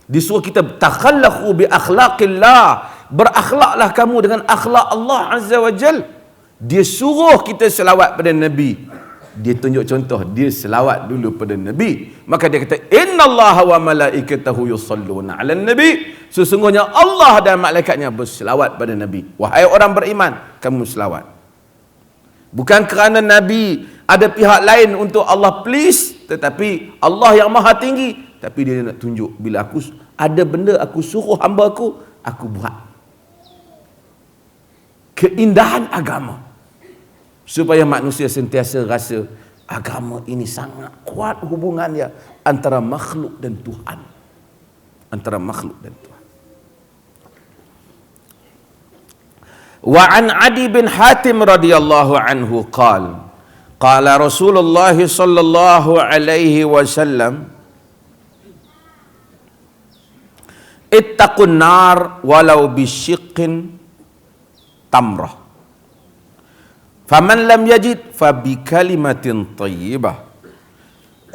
[SPEAKER 1] Disuruh kita takhallaqu bi akhlaqillah, berakhlaklah kamu dengan akhlak Allah Azza wa Jal. Dia suruh kita selawat pada Nabi. Dia tunjuk contoh, dia selawat dulu pada Nabi. Maka dia kata, innallaha wa malaikatahu yusalluna 'alan nabi. Sesungguhnya Allah dan malaikatnya berselawat pada Nabi. Wahai orang beriman, kamu selawat. Bukan kerana Nabi ada pihak lain untuk Allah please, tetapi Allah yang maha tinggi. Tapi dia nak tunjuk, bila aku ada benda aku suruh hamba aku buat. Keindahan agama. Supaya manusia sentiasa rasa agama ini sangat kuat hubungannya antara makhluk dan Tuhan. Antara makhluk dan Tuhan. Wa an Adi bin Hatim radhiyallahu anhu qala Rasulullah sallallahu alaihi wasallam, ittaqun nar walau bisyiqqin tamrah. Faman lam yajid fa bi kalimatin thayyibah.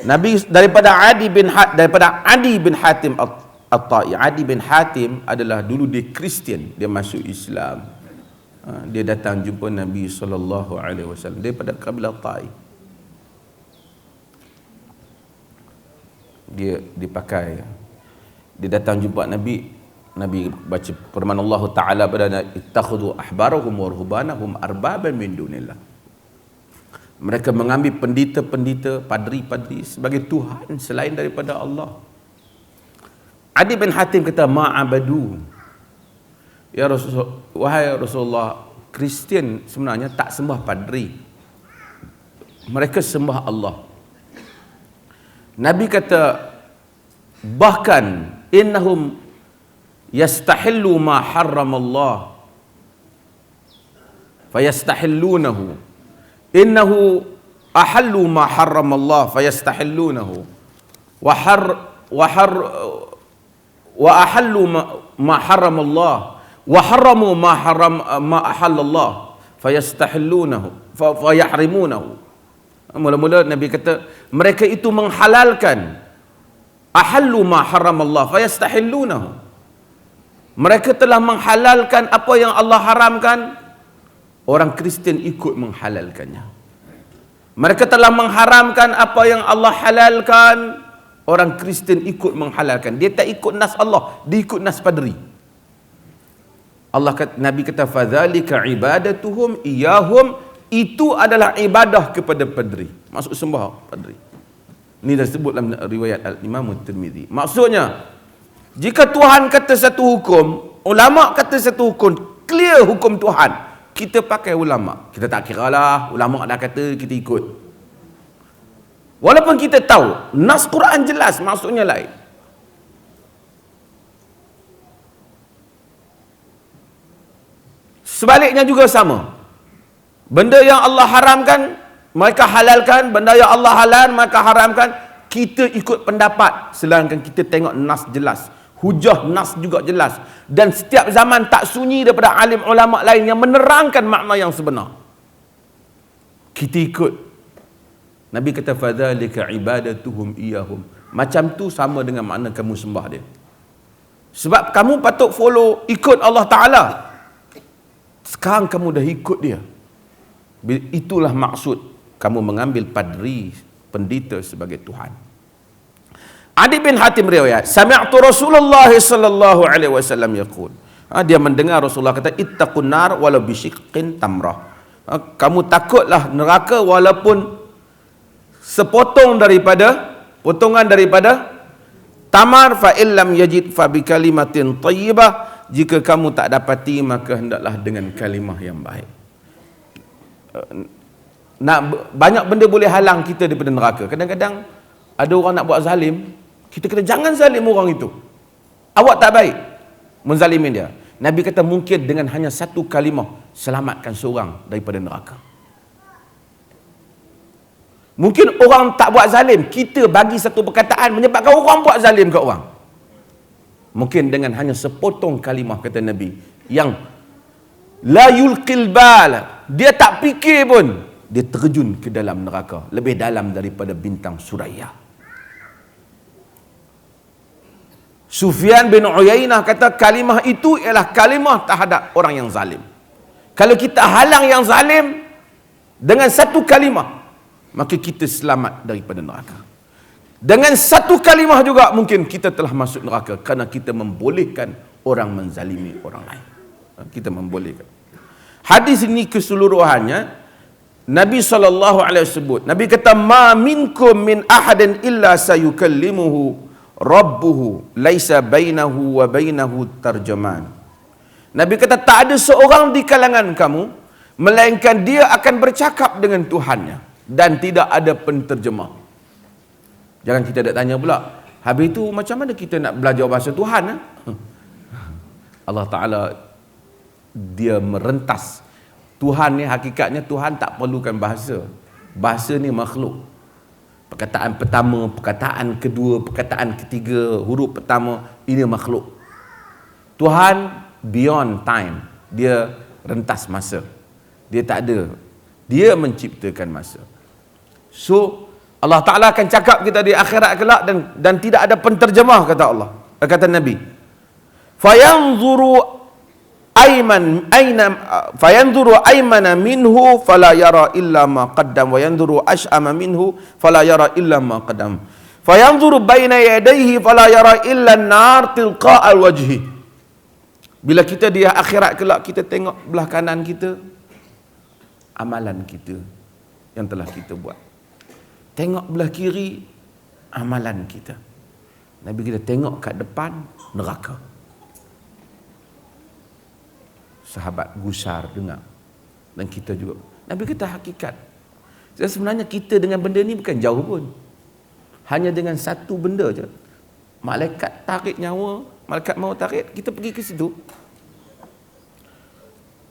[SPEAKER 1] Nabi daripada Adi bin Hatim At-Tai. Adi bin Hatim adalah dulu dia Kristian, dia masuk Islam. Dia datang jumpa Nabi sallallahu alaihi wasallam daripada kabilah Tai. Dia dipakai. Dia datang jumpa Nabi, Nabi baca firman Allah Ta'ala pada ittakhudhu ahbarahum wa ruhbanahum arbaban min dunillah. Mereka mengambil pendeta-pendeta, padri-padri sebagai Tuhan selain daripada Allah. Adi bin Hatim kata, ma'abadu. Ya Rasulullah, wahai Rasulullah, Kristian sebenarnya tak sembah padri. Mereka sembah Allah. Nabi kata, bahkan innahum yastahillu ma harramallah fayastahillunahu, innahu ahallu ma harramallah fayastahillunahu wa ahallu ma haramallah wa haramu ma ahallallah fayastahillunahu fayahrimunahu. Mula-mula Nabi kata mereka itu menghalalkan, ahallu ma haramallah fayastahillunahu, mereka telah menghalalkan apa yang Allah haramkan, orang Kristian ikut menghalalkannya. Mereka telah mengharamkan apa yang Allah halalkan, orang Kristian ikut menghalalkan. Dia tak ikut nas Allah, dia ikut nas padri. Allah kata, Nabi kata, fadzalika ibadatuhum iyahum, itu adalah ibadah kepada padri. Maksud sembah padri. Ini dah disebut dalam riwayat Al-Imam Tirmizi. Maksudnya, jika Tuhan kata satu hukum, ulama kata satu hukum, clear hukum Tuhan, kita pakai ulama. Kita tak kira lah, ulama dah kata, kita ikut. Walaupun kita tahu nas Quran jelas maksudnya lain. Sebaliknya juga sama. Benda yang Allah haramkan, mereka halalkan. Benda yang Allah halal, mereka haramkan. Kita ikut pendapat, sedangkan kita tengok nas jelas. Hujah nas juga jelas. Dan setiap zaman tak sunyi daripada alim ulama lain yang menerangkan makna yang sebenar. Kita ikut. Nabi kata, fadzalika ibadatuhum iyahum. Macam tu sama dengan makna kamu sembah dia. Sebab kamu patut follow, ikut Allah Ta'ala. Sekarang kamu dah ikut dia. Itulah maksud kamu mengambil padri, pendeta sebagai Tuhan. Adi bin Hatim riwayat, sami'tu Rasulullah sallallahu alaihi wasallam yaqul. Dia mendengar Rasulullah kata, ittaqun nar walau bisyiqqin tamrah. Kamu takutlah neraka walaupun sepotong daripada, potongan daripada tamar. Fa illam yajid fa bi kalimatin thayyibah. Jika kamu tak dapati, maka hendaklah dengan kalimah yang baik. Banyak benda boleh halang kita daripada neraka. Kadang-kadang ada orang nak buat zalim, kita kata jangan zalim orang itu, awak tak baik menzalimin dia. Nabi kata mungkin dengan hanya satu kalimah selamatkan seorang daripada neraka. Mungkin orang tak buat zalim, kita bagi satu perkataan menyebabkan orang buat zalim ke orang. Mungkin dengan hanya sepotong kalimah, kata Nabi, yang la yulqil bal, dia tak fikir pun, dia terjun ke dalam neraka, lebih dalam daripada bintang Suraya. Sufyan bin Uyainah kata kalimah itu ialah kalimah terhadap orang yang zalim. Kalau kita halang yang zalim dengan satu kalimah, maka kita selamat daripada neraka. Dengan satu kalimah juga mungkin kita telah masuk neraka, kerana kita membolehkan orang menzalimi orang lain. Kita membolehkan. Hadis ini keseluruhannya Nabi SAW sebut. Nabi kata, ma minkum min ahadin illa sayukallimuhu rabbuhu laisa bainahu wa bainahu tarjaman. Nabi kata tak ada seorang di kalangan kamu melainkan dia akan bercakap dengan Tuhannya dan tidak ada penterjemah. Jangan kita nak tanya pula, habis itu macam mana kita nak belajar bahasa Tuhan? Allah Ta'ala dia merentas. Tuhan ni hakikatnya Tuhan tak perlukan bahasa. Bahasa ni makhluk. Perkataan pertama, perkataan kedua, perkataan ketiga, huruf pertama, ini makhluk. Tuhan beyond time. Dia rentas masa. Dia tak ada. Dia menciptakan masa. So, Allah Ta'ala akan cakap kita di akhirat kelak dan tidak ada penterjemah, kata Allah. Kata Nabi. Fayanzuru aymana minhu fala yara illa ma qaddam wa yanzuru ash'ama minhu fala yara illa ma qaddam. Fayanzuru baina yadayhi fala yara illa an-nar tilqa al-wajhi. Bila kita di akhirat kelak, kita tengok belah kanan kita, amalan kita yang telah kita buat. Tengok belah kiri, amalan kita. Nabi kita tengok kat depan, neraka. Sahabat gusar dengar. Dan kita juga. Nabi kita hakikat. Sebenarnya kita dengan benda ni bukan jauh pun. Hanya dengan satu benda je. Malaikat tarik nyawa, malaikat maut tarik, kita pergi ke situ.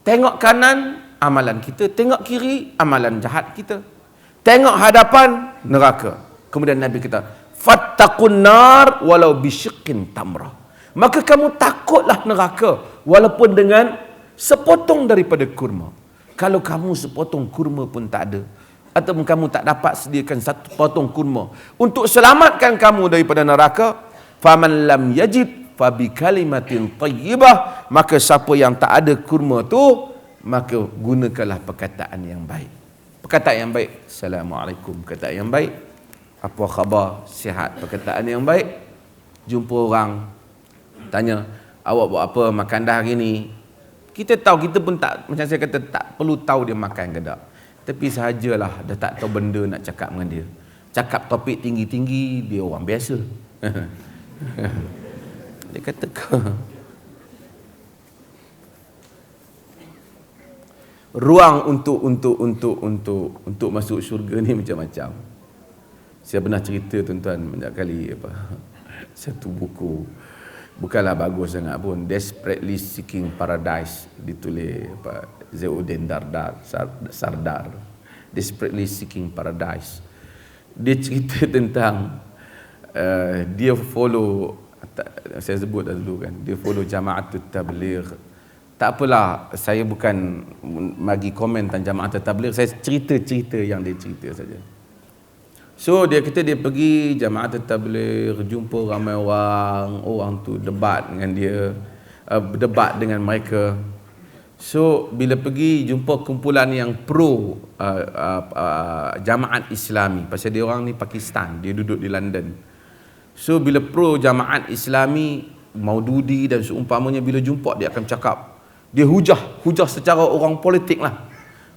[SPEAKER 1] Tengok kanan, amalan kita. Tengok kiri, amalan jahat kita. Tengok hadapan, neraka. Kemudian Nabi kita, fattaqun nar walau bisyiqqin tamrah. Maka kamu takutlah neraka walaupun dengan sepotong daripada kurma. Kalau kamu sepotong kurma pun tak ada, ataupun kamu tak dapat sediakan satu potong kurma untuk selamatkan kamu daripada neraka, faman lam yajid fabi kalimatin tayyibah, maka siapa yang tak ada kurma tu, maka gunakanlah perkataan yang baik. Perkataan yang baik, Assalamualaikum, perkataan yang baik. Apa khabar? Sihat, perkataan yang baik. Jumpa orang, tanya, awak buat apa makan dah hari ni? Kita tahu, kita pun tak, macam saya kata, tak perlu tahu dia makan ke tak. Tapi sahajalah, dah tak tahu benda nak cakap dengan dia. Cakap topik tinggi-tinggi, dia orang biasa. Dia kata, ruang untuk masuk syurga ni macam-macam. Saya pernah cerita tuan-tuan banyak kali satu buku, bukanlah bagus sangat pun, Desperately Seeking Paradise, ditulis Zainuddin Sardar. Desperately Seeking Paradise. Dia cerita tentang dia follow, saya sebut dah dulu kan, dia follow Jama'atut Tabligh. Tak apalah, saya bukan bagi komen tentang Jama'atut Tabligh, saya cerita-cerita yang dia cerita saja. So dia kata dia pergi Jama'atut Tabligh, jumpa ramai orang tu debat dengan dia, berdebat dengan mereka. So bila pergi jumpa kumpulan yang pro Jamaat Islami, pasal dia orang ni Pakistan, dia duduk di London. So bila pro Jamaat Islami, Maududi dan seumpamanya, bila jumpa dia akan cakap, dia hujah secara orang politik lah.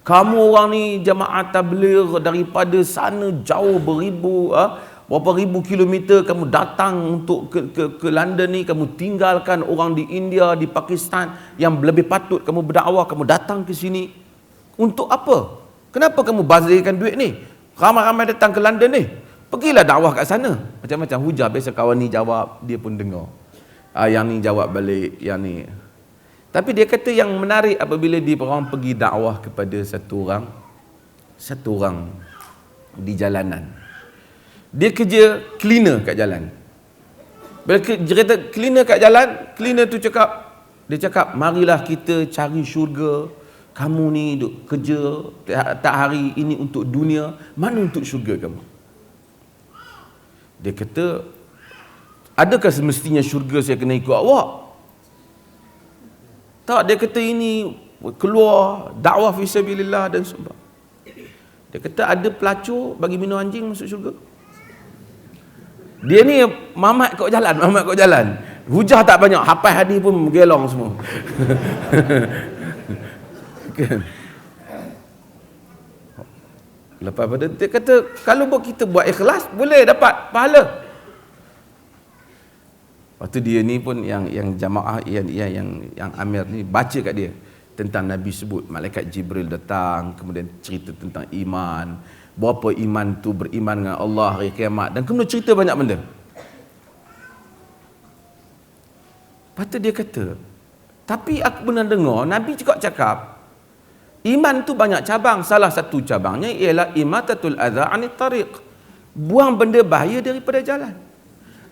[SPEAKER 1] Kamu orang ni Jamaat Tabligh daripada sana jauh berapa ribu kilometer kamu datang untuk ke London ni, kamu tinggalkan orang di India, di Pakistan yang lebih patut kamu berdakwah, kamu datang ke sini untuk apa? Kenapa kamu bazirkan duit ni? Ramai-ramai datang ke London ni, pergilah dakwah kat sana. Macam-macam hujah. Biasa kawan ni jawab, dia pun dengar. Yang ni jawab balik, yang ni. Tapi dia kata yang menarik apabila dia orang pergi dakwah kepada satu orang di jalanan. Dia kerja cleaner kat jalan. Bila dia kata cleaner kat jalan, cleaner tu dia cakap, marilah kita cari syurga. Kamu ni duk kerja tak hari ini untuk dunia, mana untuk syurga kamu? Dia kata, adakah semestinya syurga saya kena ikut awak? Tak, dia kata ini keluar dakwah fisabilillah dan sebagainya. Dia kata ada pelacur bagi minum anjing masuk syurga. Dia ni mamat kau jalan. Hujah tak banyak, hafal hadis pun gelong semua. Kan? Lepas pada dia kata, kalau kita buat ikhlas, boleh dapat pahala. Waktu dia ni pun yang jamaah yang Amir ni baca kat dia tentang Nabi sebut malaikat Jibril datang, kemudian cerita tentang iman, berapa iman tu beriman dengan Allah hari kiamat, dan kemudian cerita banyak benda. Lepas tu dia kata, tapi aku pernah dengar Nabi juga cakap iman tu banyak cabang, salah satu cabangnya ialah imatatul adza anit tariq, buang benda bahaya daripada jalan.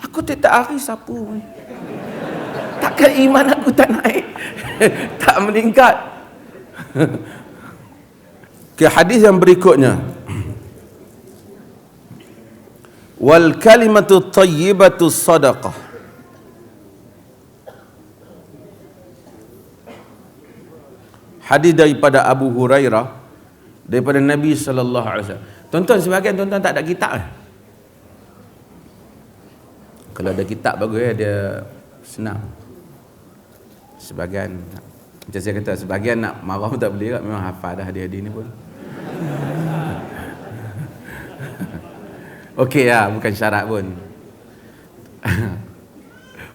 [SPEAKER 1] Aku tak hari sapu. Takkan iman aku tak naik, tak meningkat. Ke hadis yang berikutnya, wal kalimatu thayyibatu sadaqah. Hadis daripada Abu Hurairah, daripada Nabi sallallahu alaihi wasallam. Tuan-tuan, sebahagian tuan-tuan tak ada kitab kan? Kalau ada kitab bagus ya, dia senang. Sebagian, macam saya kata, sebagian nak marah pun tak boleh, memang hafal dah hadiah ni pun. Okey lah, bukan syarat pun.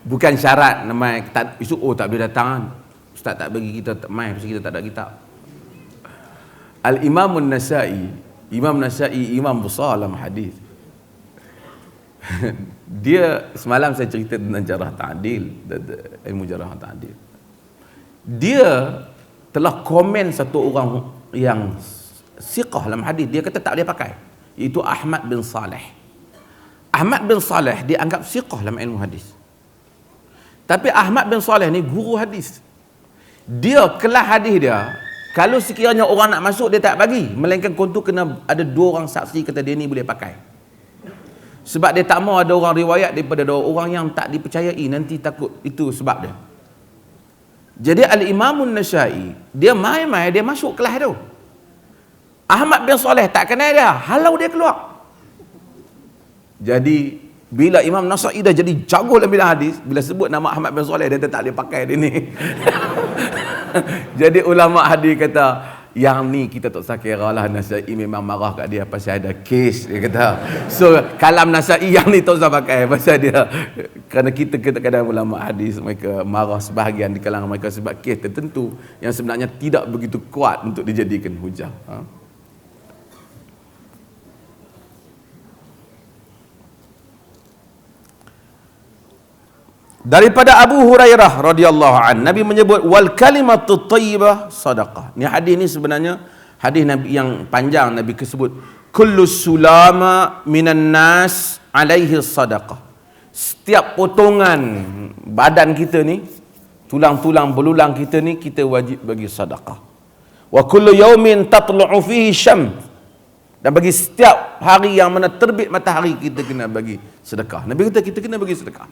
[SPEAKER 1] Bukan syarat nama esok tak boleh datang kan. Ustaz tak bagi kita mai pasal kita tak ada kitab. Al-Imam An-Nasa'i, Imam Nasa'i, imam besar dalam hadis. Dia semalam saya cerita tentang jarah ta'dil, ilmu jarah ta'dil. Dia telah komen satu orang yang siqah dalam hadis, dia kata tak boleh pakai, iaitu Ahmad bin Saleh. Ahmad bin Saleh dianggap siqah dalam ilmu hadis. Tapi Ahmad bin Saleh ni guru hadis. Dia kelas hadis dia, kalau sekiranya orang nak masuk dia tak bagi, melainkan kontu kena ada 2 orang saksi kata dia ni boleh pakai. Sebab dia tak mau ada orang riwayat daripada 2 orang yang tak dipercayai, nanti takut itu sebab dia. Jadi Al-Imam An-Nasa'i dia mai-mai dia masuk kelas tu. Ahmad bin Saleh tak kenal dia, halau dia keluar. Jadi bila Imam Nasa'i dah jadi jago dalam bidang hadis, bila sebut nama Ahmad bin Saleh dia tak boleh pakai dia ni. Jadi ulama hadis kata, yang ni kita tak usah kira lah, Nasa'i memang marah kat dia pasal ada kes, dia kata. So kalam Nasa'i yang ni tak usah pakai pasal dia, kerana kita kadang ulama hadis mereka marah sebahagian di kalangan mereka sebab kes tertentu yang sebenarnya tidak begitu kuat untuk dijadikan hujah. Daripada Abu Hurairah radhiyallahu an, Nabi menyebut wal kalimatut thayyibah sadaqah. Ni hadis ni sebenarnya hadis Nabi yang panjang. Nabi sebut kullu sulama minan nas alaihi sadaqah. Setiap potongan badan kita ni, tulang-tulang belulang kita ni, kita wajib bagi sedekah. Wa kullu yaumin tatlu'u fihi syams, dan bagi setiap hari yang mana terbit matahari kita kena bagi sedekah. Nabi kata kita kena bagi sedekah.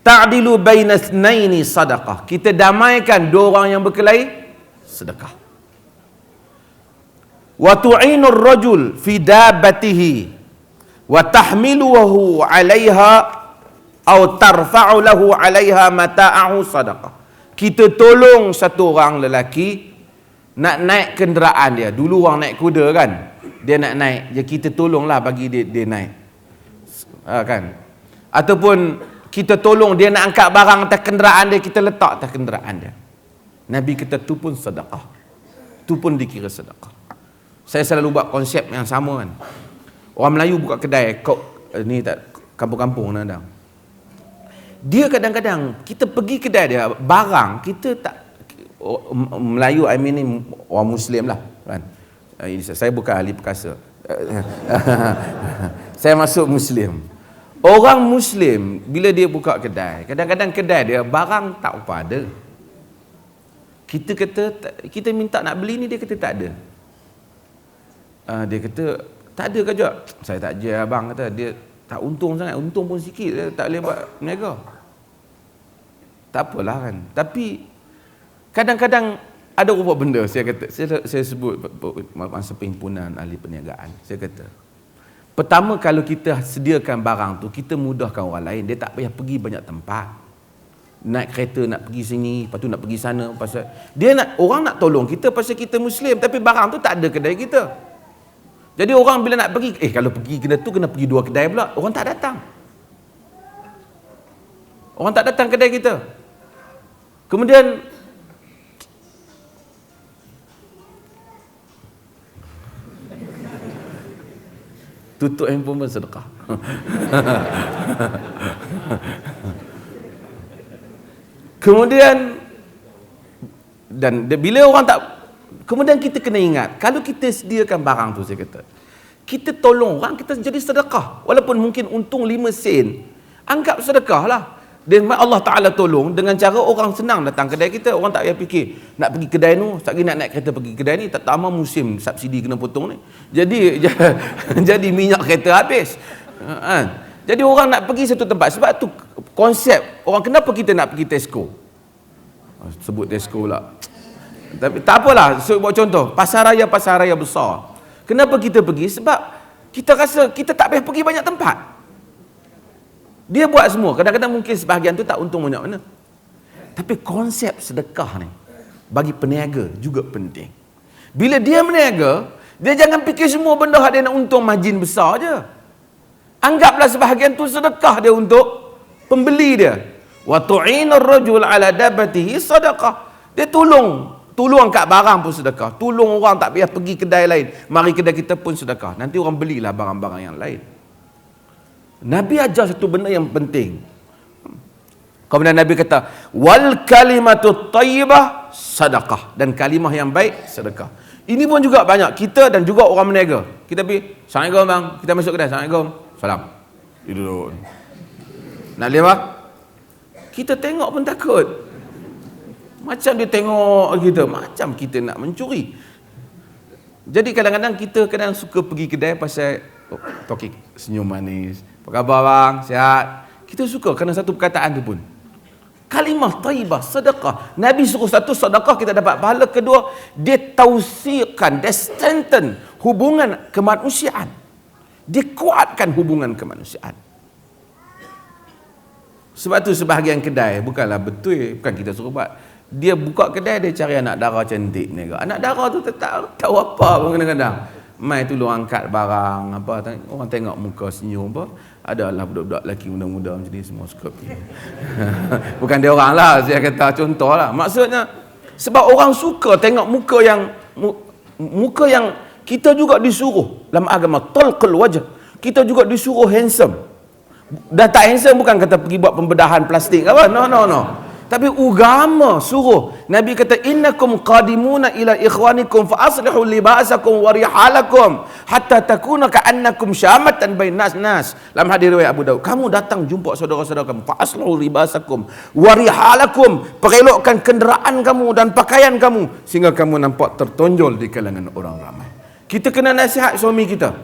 [SPEAKER 1] Ta'dilu baina itsnaini sadaqah, kita damaikan 2 orang yang berkelahi, sedekah. Wa tu'inu ar-rajul fi dabbatihi wa tahmiluhu 'alaiha aw tarfa'u lahu 'alaiha mata'ahu sadaqah. Kita tolong satu orang lelaki nak naik kenderaan dia. Dulu orang naik kuda kan, dia nak naik, jadi kita tolonglah bagi dia naik, kan? Ataupun kita tolong dia nak angkat barang atas kenderaan dia, kita letak atas kenderaan dia. Nabi kata tu pun sedekah, tu pun dikira sedekah. Saya selalu buat konsep yang sama kan. Orang Melayu buka kedai ni tak, kampung-kampung nadang. Dia kadang-kadang kita pergi kedai dia, barang kita tak, Melayu I mean ni orang Muslim lah kan. Saya bukan ahli perkasa. Saya masuk Muslim. Orang Muslim bila dia buka kedai, kadang-kadang kedai dia barang tak apa ada. Kita kata kita minta nak beli ni, dia kata tak ada. Dia kata tak ada ke Jod? Saya tak je abang, kata dia tak untung sangat, untung pun sikit, dia tak boleh buat niaga. Tak apalah kan. Tapi kadang-kadang ada rupa benda, saya kata, saya sebut masa perhimpunan ahli perniagaan, saya kata pertama, kalau kita sediakan barang tu, kita mudahkan orang lain. Dia tak payah pergi banyak tempat. Naik kereta nak pergi sini, lepas tu nak pergi sana. Pasal dia nak, orang nak tolong kita pasal kita Muslim, tapi barang tu tak ada kedai kita. Jadi orang bila nak pergi, kalau pergi kedai tu kena pergi 2 kedai pula. Orang tak datang. Orang tak datang kedai kita. Kemudian tutup handphone pun sedekah. Kemudian dan bila orang tak, kemudian kita kena ingat, kalau kita sediakan barang tu, saya kata kita tolong orang, kita jadi sedekah. Walaupun mungkin untung 5 sen, anggap sedekah lah. Dan Allah Ta'ala tolong dengan cara orang senang datang kedai kita. Orang tak payah fikir nak pergi kedai tu, tak nak naik kereta pergi kedai ni, tak lama musim subsidi kena potong ni, jadi minyak kereta habis. Jadi orang nak pergi satu tempat. Sebab tu konsep orang, kenapa kita nak pergi Tesco, sebut Tesco lah, tapi tak apalah, buat contoh pasar raya besar. Kenapa kita pergi? Sebab kita rasa kita tak payah pergi banyak tempat. Dia buat semua. Kadang-kadang mungkin sebahagian tu tak untung banyak mana. Tapi konsep sedekah ni bagi peniaga juga penting. Bila dia meniaga, dia jangan fikir semua benda dia nak untung margin besar je. Anggaplah sebahagian tu sedekah dia untuk pembeli dia. Wa tu'inur rajul ala dabatihi sadaqah. Dia tolong kat barang pun sedekah. Tolong orang tak payah pergi kedai lain. Mari kedai kita pun sedekah. Nanti orang belilah barang-barang yang lain. Nabi ajar satu benda yang penting. Kemudian Nabi kata, wal kalimatu thayyibah sadaqah. Dan kalimah yang baik sedekah. Ini pun juga banyak. Kita dan juga orang meniaga. Kita pergi, Assalamualaikum bang. Kita masuk kedai, Assalamualaikum. Salam. Dia duduk. Nak lihat apa? Kita tengok pun takut. Macam dia tengok kita. Macam kita nak mencuri. Jadi kadang-kadang kita kadang suka pergi kedai pasal tokik senyum manis. Apa khabar bang? Sihat? Kita suka kerana satu perkataan tu pun. Kalimah taibah, sedekah. Nabi suruh satu sedekah kita dapat pahala. Kedua, dia tausiqkan, dia strengthen hubungan kemanusiaan. Dia kuatkan hubungan kemanusiaan. Sebab tu sebahagian kedai, bukanlah betul, bukan kita suruh buat. Dia buka kedai, dia cari anak dara cantik ni. Anak dara tu tak tahu apa pun kadang-kadang. Mai tolong angkat barang apa, orang tengok muka senyum apa. Adalah budak-budak lelaki muda-muda macam ni semua suka pergi. Bukan dia orang lah, saya kata contoh lah. Maksudnya sebab orang suka tengok muka yang kita juga disuruh dalam agama talqul wajh. Kita juga disuruh handsome. Dah tak handsome bukan kata pergi buat pembedahan plastik apa. No. Tapi agama suruh. Nabi kata innakum qadimuna ila ikhwanikum fa aslihu libasakum wa rihalakum hatta takuna ka'annakum syamatan bainas nas. Dalam hadis riwayat Abu Daud, kamu datang jumpa saudara-saudara kamu, fa aslihu libasakum wa rihalakum, perelokkan kenderaan kamu dan pakaian kamu sehingga kamu nampak tertonjol di kalangan orang ramai. Kita kena nasihat suami kita.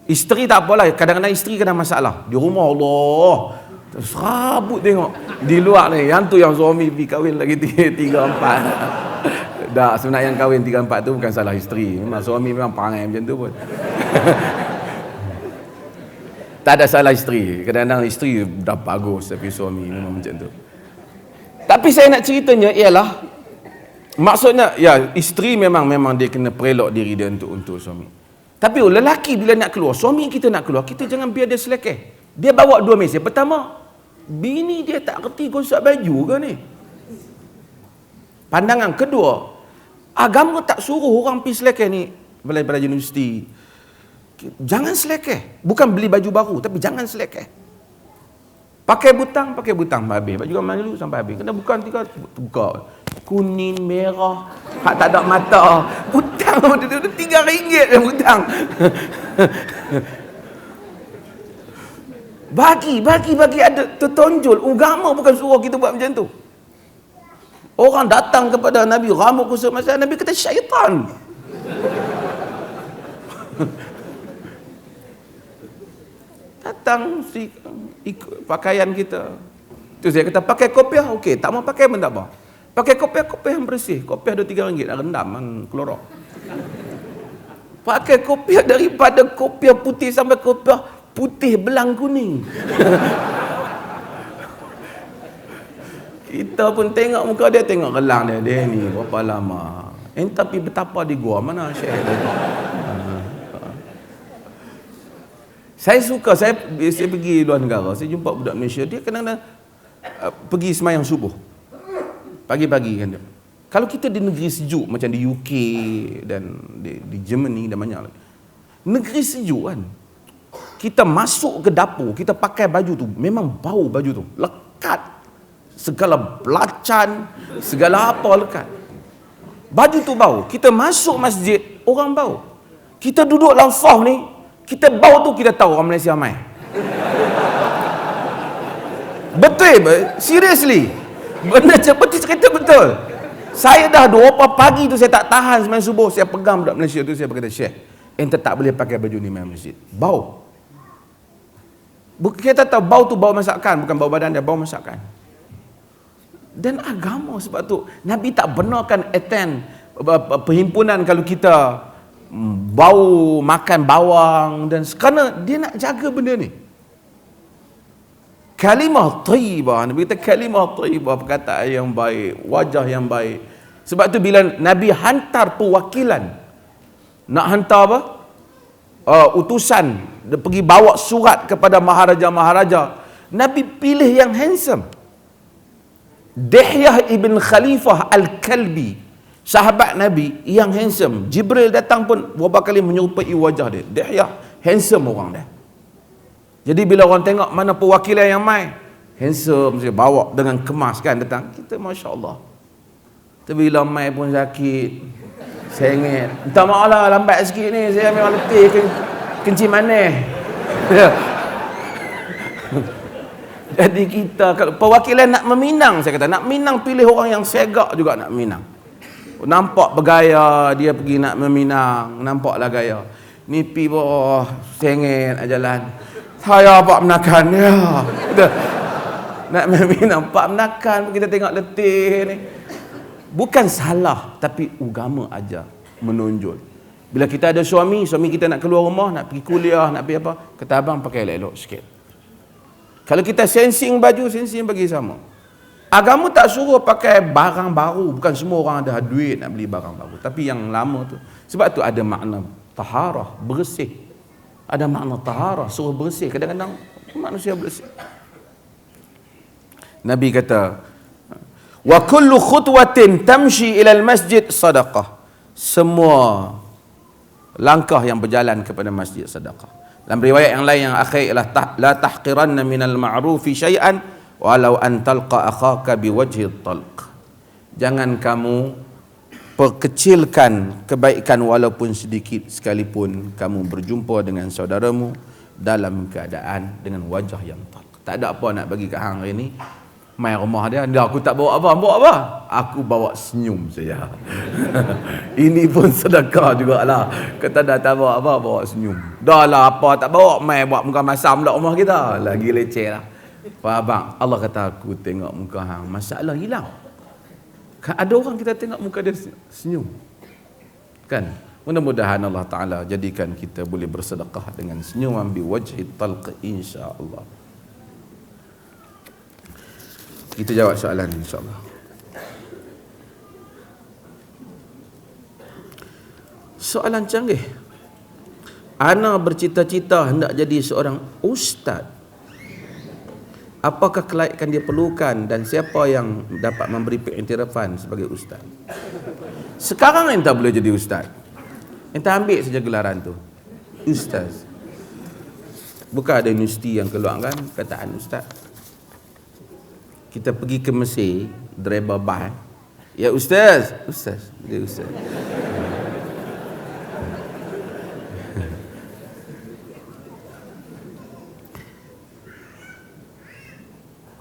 [SPEAKER 1] Isteri tak apalah, kadang-kadang isteri kena masalah. Di rumah Allah serabut tengok. Di luar ni, yang tu yang suami pergi kahwin lagi 3-4. Dah, sebenarnya yang kahwin 3-4 tu bukan salah isteri. Memang suami memang perangai macam tu pun. Tak ada salah isteri. Kadang-kadang isteri dah bagus tapi suami memang macam tu. Tapi saya nak ceritanya ialah, maksudnya ya, isteri memang dia kena perelok diri dia untuk suami. Tapi lelaki bila nak keluar, suami kita nak keluar, kita jangan biar dia selekeh. Dia bawa dua mesej. Pertama, bini dia tak kerti gosok baju ke ni? Pandangan kedua, agama tak suruh orang pergi selekeh ni. Pelajar universiti, jangan selekeh. Bukan beli baju baru, tapi jangan selekeh. Pakai butang sampai habis. Baju gambar dulu sampai habis. Kena bukan buka. Kuning, merah, hak tak ada mata. Butang RM3 butang. Bagi ada tertonjol. Agama bukan suruh kita buat macam tu. Orang datang kepada Nabi, rambut kusut masa Nabi kata syaitan. Datang ikut pakaian kita. Tu saya kata pakai kopiah, okey, tak mau pakai pun tak apa. Pakai kopiah yang bersih. Kopiah RM3 nak rendam kan klorok. Pakai kopiah daripada kopiah putih sampai kopiah putih belang kuning. Kita pun tengok muka dia, tengok gelang dia ni berapa lama. Tapi betapa di gua mana Syekh dia. Saya suka, saya pergi luar negara, saya jumpa budak Malaysia, dia kadang-kadang pergi semayang subuh pagi-pagi kan dia. Kalau kita di negeri sejuk macam di UK dan di Germany dan banyak lagi, negeri sejuk kan, kita masuk ke dapur, kita pakai baju tu, memang bau baju tu, lekat, segala belacan, segala apa lekat. Baju tu bau. Kita masuk masjid, orang bau. Kita duduk dalam saf ni, kita bau tu kita tahu orang Malaysia mai. Betul, seriously. Benda seperti cerita betul. Saya dah 2 pagi tu saya tak tahan semain subuh, saya pegang budak Malaysia tu, saya berkata, Syekh, ente tak boleh pakai baju ni main masjid. Bau. Kita tahu bau tu bau masakan, bukan bau badan dia, bau masakan. Dan agama sebab tu Nabi tak benarkan attend perhimpunan kalau kita bau makan bawang dan kerana dia nak jaga benda ni. Kalimah thayyibah. Nabi kata kalimah thayyibah, perkataan yang baik, wajah yang baik. Sebab tu bila Nabi hantar perwakilan, nak hantar apa? Utusan, dia pergi bawa surat kepada maharaja-maharaja, Nabi pilih yang handsome. Dihyah ibn Khalifah Al-Kalbi, sahabat Nabi yang handsome. Jibril datang pun beberapa kali menyerupai wajah dia. Dihyah handsome orang dia. Jadi bila orang tengok mana perwakilan yang mai, handsome, dia bawa dengan kemas kan datang. Kita Masya Allah. Tapi bila mai pun sakit, sengit. Minta maaf lah lambat sikit ni, saya memang letih kencing manis. Jadi kita, kalau perwakilan nak meminang, saya kata nak minang pilih orang yang segak juga nak minang. Nampak bergaya, dia pergi nak meminang, nampaklah gaya. Ni pi bawah sengit jalan. Saya pak menakan ya. Nak meminang pak menakan, kita tengok letih ni. Bukan salah, tapi agama ajar menonjol. Bila kita ada suami kita nak keluar rumah, nak pergi kuliah, nak pergi apa, kata abang pakai elok-elok sikit. Kalau kita sensing baju, sensing bagi sama. Agama tak suruh pakai barang baru. Bukan semua orang ada duit nak beli barang baru. Tapi yang lama tu, sebab tu ada makna taharah, bersih. Ada makna taharah, suruh bersih. Kadang-kadang manusia bersih. Nabi kata, wa kullu khutwatin tamshi ila al-masjid sadaqah. Semua langkah yang berjalan kepada masjid sedekah. Dalam riwayat yang lain yang akhir ialah la tahqiranna minal ma'rufi syai'an walau an talqa akhaka biwajhi talq. Jangan kamu perkecilkan kebaikan walaupun sedikit, sekalipun kamu berjumpa dengan saudaramu dalam keadaan dengan wajah yang talq. Tak ada apa nak bagi kat hang hari ni. Mai rumah dia, aku tak bawa apa, bawa apa? Aku bawa senyum saya. Ini pun sedekah jugalah. Kata dah tak bawa apa, bawa senyum. Dah lah apa tak bawa, mai buat muka masam pula rumah kita. Lagi leceh lah. Pak abang, Allah kata aku tengok muka hang, masalah hilang. Kan ada orang kita tengok muka dia senyum. Kan? Mudah-mudahan Allah Ta'ala jadikan kita boleh bersedekah dengan senyuman bi wajhi talq insya-Allah. Kita jawab soalan insya-Allah. Soalan canggih. Ana bercita-cita hendak jadi seorang ustaz. Apakah kelaikan dia perlukan dan siapa yang dapat memberi pengiktirafan sebagai ustaz? Sekarang enta boleh jadi ustaz. Enta ambil saja gelaran tu. Ustaz. Bukan ada universiti yang keluarkan kataan ustaz. Kita pergi ke Mesir, driver bas. Ya ustaz, ustaz, dia ustaz.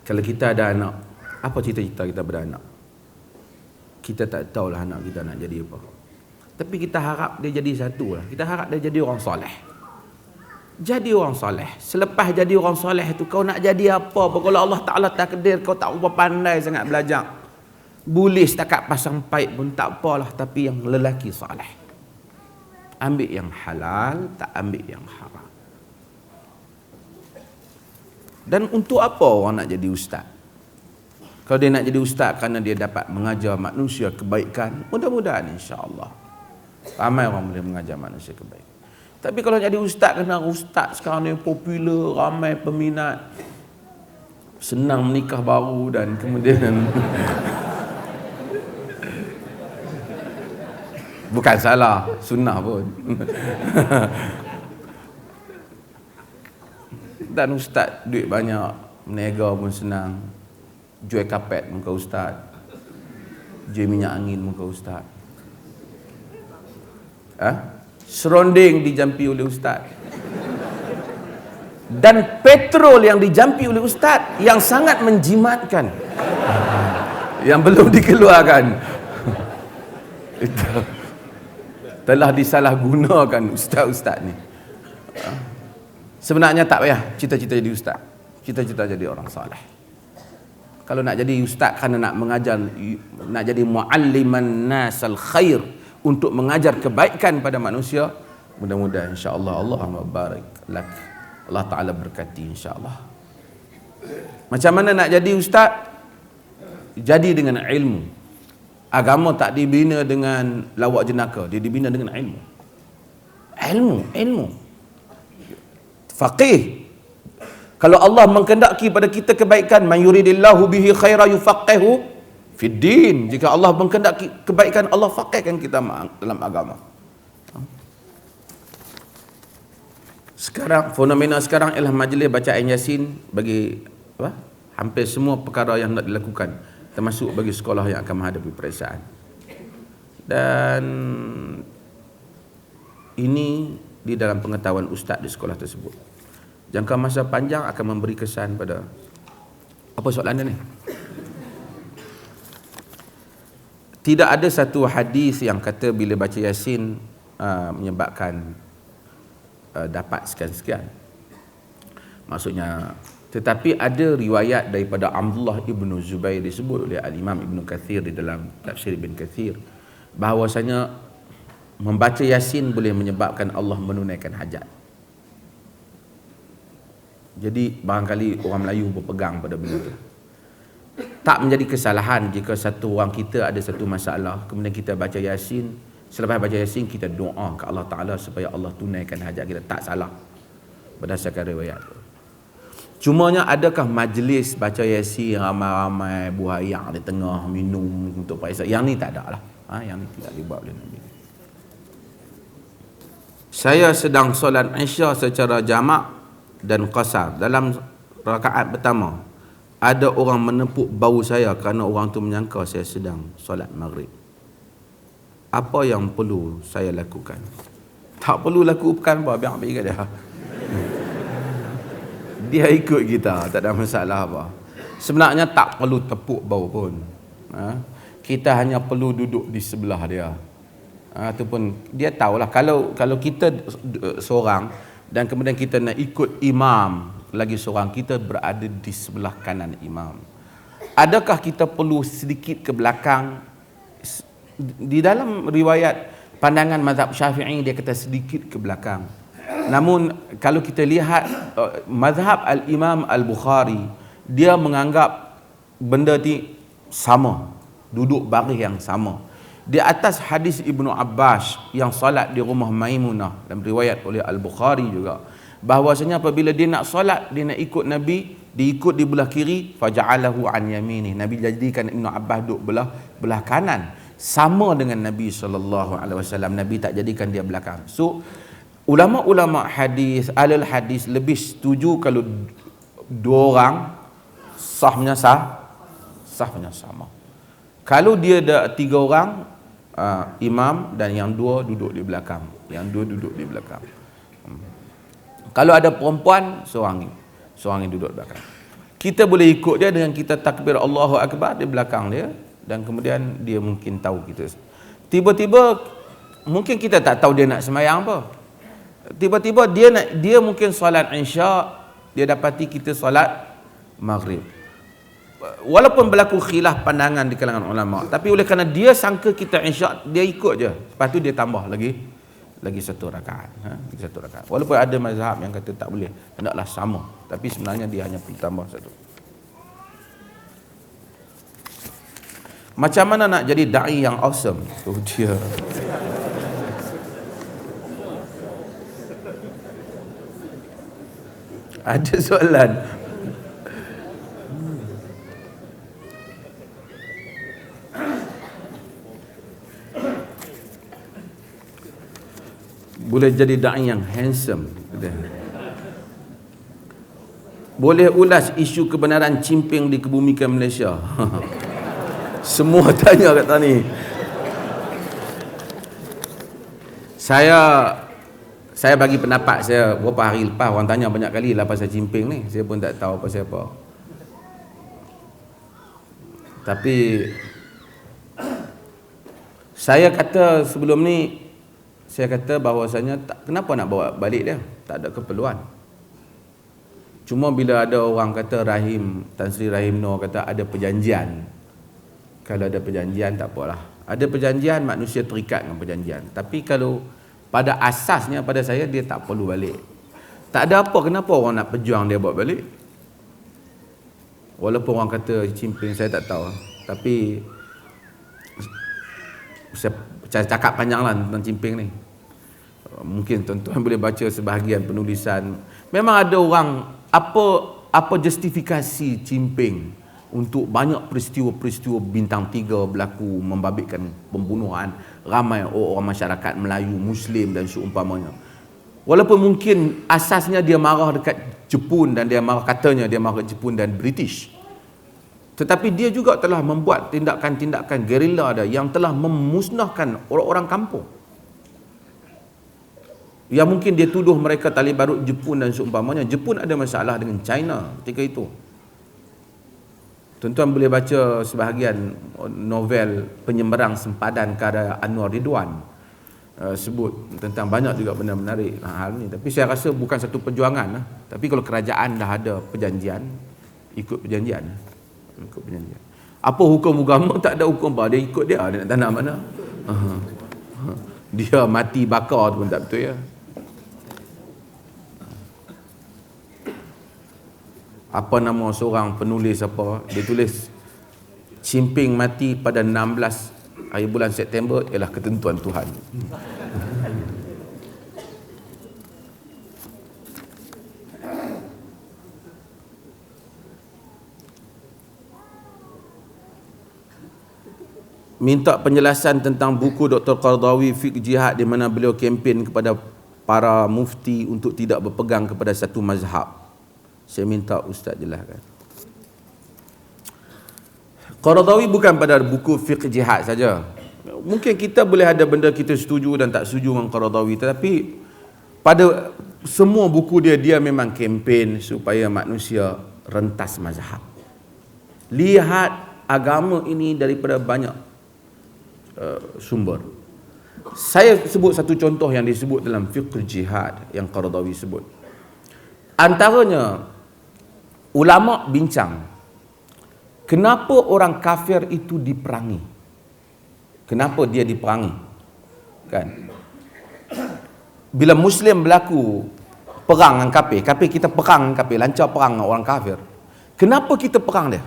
[SPEAKER 1] Kalau kita ada anak, apa cita-cita kita beranak? Kita tak tahulah anak kita nak jadi apa. Tapi kita harap dia jadi satu lah. Kita harap dia jadi orang soleh. Jadi orang soleh. Selepas jadi orang soleh tu, kau nak jadi apa? Kalau Allah Ta'ala takdir kau tak apa pandai sangat belajar, boleh setakat pasang paip pun tak apalah. Tapi yang lelaki soleh, ambil yang halal, tak ambil yang haram. Dan untuk apa orang nak jadi ustaz? Kalau dia nak jadi ustaz kerana dia dapat mengajar manusia kebaikan, mudah-mudahan insya-Allah ramai orang boleh mengajar manusia kebaikan. Tapi kalau jadi ustaz, kerana ustaz sekarang ni popular, ramai peminat, senang menikah baru dan kemudian bukan salah, sunnah pun. Dan ustaz duit banyak, menega pun senang, jual kapet muka ustaz, jual minyak angin muka ustaz. Seronding dijampi oleh ustaz. Dan petrol yang dijampi oleh ustaz yang sangat menjimatkan, yang belum dikeluarkan, itu telah disalahgunakan ustaz-ustaz ni. Sebenarnya tak payah cita-cita jadi ustaz. Cita-cita jadi orang soleh. Kalau nak jadi ustaz kerana nak mengajar, nak jadi mualliman nasal khair, untuk mengajar kebaikan pada manusia, mudah-mudahan insya-Allah Allah barik lak. Allah Ta'ala berkati insya-Allah. Macam mana nak jadi ustaz? Jadi dengan ilmu. Agama tak dibina dengan lawak jenaka, dia dibina dengan ilmu. Ilmu. Faqih. Kalau Allah mengkehendaki pada kita kebaikan, man yuridillahu bihi khaira yufaqihu fid din. Jika Allah mengkehendaki kebaikan, Allah faqihkan kita dalam agama. Sekarang fenomena sekarang ialah majlis bacaan Yasin bagi hampir semua perkara yang nak dilakukan, termasuk bagi sekolah yang akan menghadapi peperiksaan. Dan ini di dalam pengetahuan ustaz di sekolah tersebut. Jangka masa panjang akan memberi kesan pada apa soalan ni? Tidak ada satu hadis yang kata bila baca Yasin menyebabkan dapat sekian-sekian. Maksudnya, tetapi ada riwayat daripada Abdullah ibnu Zubair disebut oleh Al-Imam Ibn Kathir di dalam tafsir Ibn Kathir, bahawasanya membaca Yasin boleh menyebabkan Allah menunaikan hajat. Jadi barangkali orang Melayu berpegang pada benda itu. Tak menjadi kesalahan jika satu orang kita ada satu masalah, kemudian kita baca Yasin. Selepas baca Yasin, kita doa ke Allah Ta'ala supaya Allah tunaikan hajat kita. Tak salah berdasarkan riwayat itu. Cumanya adakah majlis baca Yasin ramai-ramai buah ayak di tengah minum untuk periksa? Yang ni tak ada lah. Yang ni tidak dibuat oleh Nabi. Saya sedang solat Isya secara jamak dan qasar. Dalam rakaat pertama, ada orang menepuk bahu saya kerana orang tu menyangka saya sedang solat maghrib. Apa yang perlu saya lakukan? Tak perlu lakukan apa, biar pergi ke dia. Dia ikut kita, tak ada masalah apa. Sebenarnya tak perlu tepuk bahu pun. Kita hanya perlu duduk di sebelah dia. Ataupun dia tahulah kalau kita seorang dan kemudian kita nak ikut imam lagi seorang, kita berada di sebelah kanan imam. Adakah kita perlu sedikit ke belakang? Di dalam riwayat pandangan mazhab Syafi'i dia kata sedikit ke belakang. Namun kalau kita lihat mazhab Al-Imam Al-Bukhari, dia menganggap benda ni sama, duduk baris yang sama. Di atas hadis Ibnu Abbas yang salat di rumah Maimunah, dalam riwayat oleh Al-Bukhari juga, bahawasanya apabila dia nak salat, dia nak ikut Nabi, diikut di belah kiri, faja'alahu an yaminih. Nabi jadikan Ibnu Abbas duduk belah kanan, sama dengan Nabi SAW. Nabi tak jadikan dia belakang. So ulama-ulama hadis, alal hadis lebih setuju kalau dua orang sahnya sahnya sama. Kalau dia ada tiga orang, imam dan yang dua duduk di belakang. Kalau ada perempuan, seorang yang duduk di belakang. Kita boleh ikut dia dengan kita takbir Allahu Akbar di belakang dia, dan kemudian dia mungkin tahu kita. Tiba-tiba mungkin kita tak tahu dia nak sembahyang apa. Tiba-tiba dia mungkin solat Isya, dia dapati kita solat Maghrib. Walaupun berlaku khilaf pandangan di kalangan ulama, tapi oleh kerana dia sangka kita Isya, dia ikut je. Lepas tu dia tambah lagi satu rakaat. Walaupun ada mazhab yang kata tak boleh, hendaklah sama, tapi sebenarnya dia hanya perlu tambah satu. Macam mana nak jadi da'i yang awesome? Tu dia. Ada soalan. Boleh jadi da'i yang handsome. Boleh ulas isu kebenaran cimping dikebumikan Malaysia. Semua tanya kat tadi. Saya bagi pendapat saya beberapa hari lepas, orang tanya banyak kali lah pasal cimping ni. Saya pun tak tahu pasal apa. Tapi saya kata sebelum ni, saya kata bahawasanya kenapa nak bawa balik dia? Tak ada keperluan. Cuma bila ada orang kata Tan Sri Rahim Noor kata ada perjanjian. Kalau ada perjanjian tak apalah. Ada perjanjian, manusia terikat dengan perjanjian. Tapi kalau pada asasnya pada saya dia tak perlu balik. Tak ada apa, kenapa orang nak pejuang dia buat balik? Walaupun orang kata cimping, saya tak tahu. Tapi saya cakap panjang lah tentang cimping ni. Mungkin tuan-tuan boleh baca sebahagian penulisan. Memang ada orang, apa justifikasi cimping untuk banyak peristiwa-peristiwa bintang 3 berlaku membabitkan pembunuhan ramai orang masyarakat Melayu, Muslim dan seumpamanya. Walaupun mungkin asasnya dia marah dekat Jepun dan katanya dia marah Jepun dan British. Tetapi dia juga telah membuat tindakan-tindakan gerila yang telah memusnahkan orang-orang kampung. Yang mungkin dia tuduh mereka tali barut Jepun dan seumpamanya. Jepun ada masalah dengan China ketika itu. Tuan-tuan boleh baca sebahagian novel Penyeberang Sempadan karya Anwar Ridwan, sebut tentang banyak juga benda menarik hal ni. Tapi saya rasa bukan satu perjuangan lah. Tapi kalau kerajaan dah ada perjanjian, ikut perjanjian. Apa hukum agama? Tak ada hukum apa. Dia ikut dia nak tanam mana. Dia mati bakar tu pun tak betul ya. Apa nama seorang penulis apa, dia tulis cimping mati pada 16 hari bulan September ialah ketentuan Tuhan. Minta penjelasan tentang buku Dr. Qaradawi Fiqh Jihad, di mana beliau kempen kepada para mufti untuk tidak berpegang kepada satu mazhab. Saya minta Ustaz jelaskan. Qaradawi bukan pada buku Fiqh Jihad saja. Mungkin kita boleh ada benda kita setuju dan tak setuju dengan Qaradawi, tetapi pada semua buku dia memang kempen supaya manusia rentas mazhab. Lihat agama ini daripada banyak sumber. Saya sebut satu contoh yang disebut dalam Fiqh Jihad yang Qaradawi sebut. Antaranya, ulama bincang kenapa orang kafir itu diperangi. Kenapa dia diperangi? Kan? Bila Muslim berlaku perang dengan kafir, kita perang dengan kafir, lancar perang dengan orang kafir. Kenapa kita perang dia?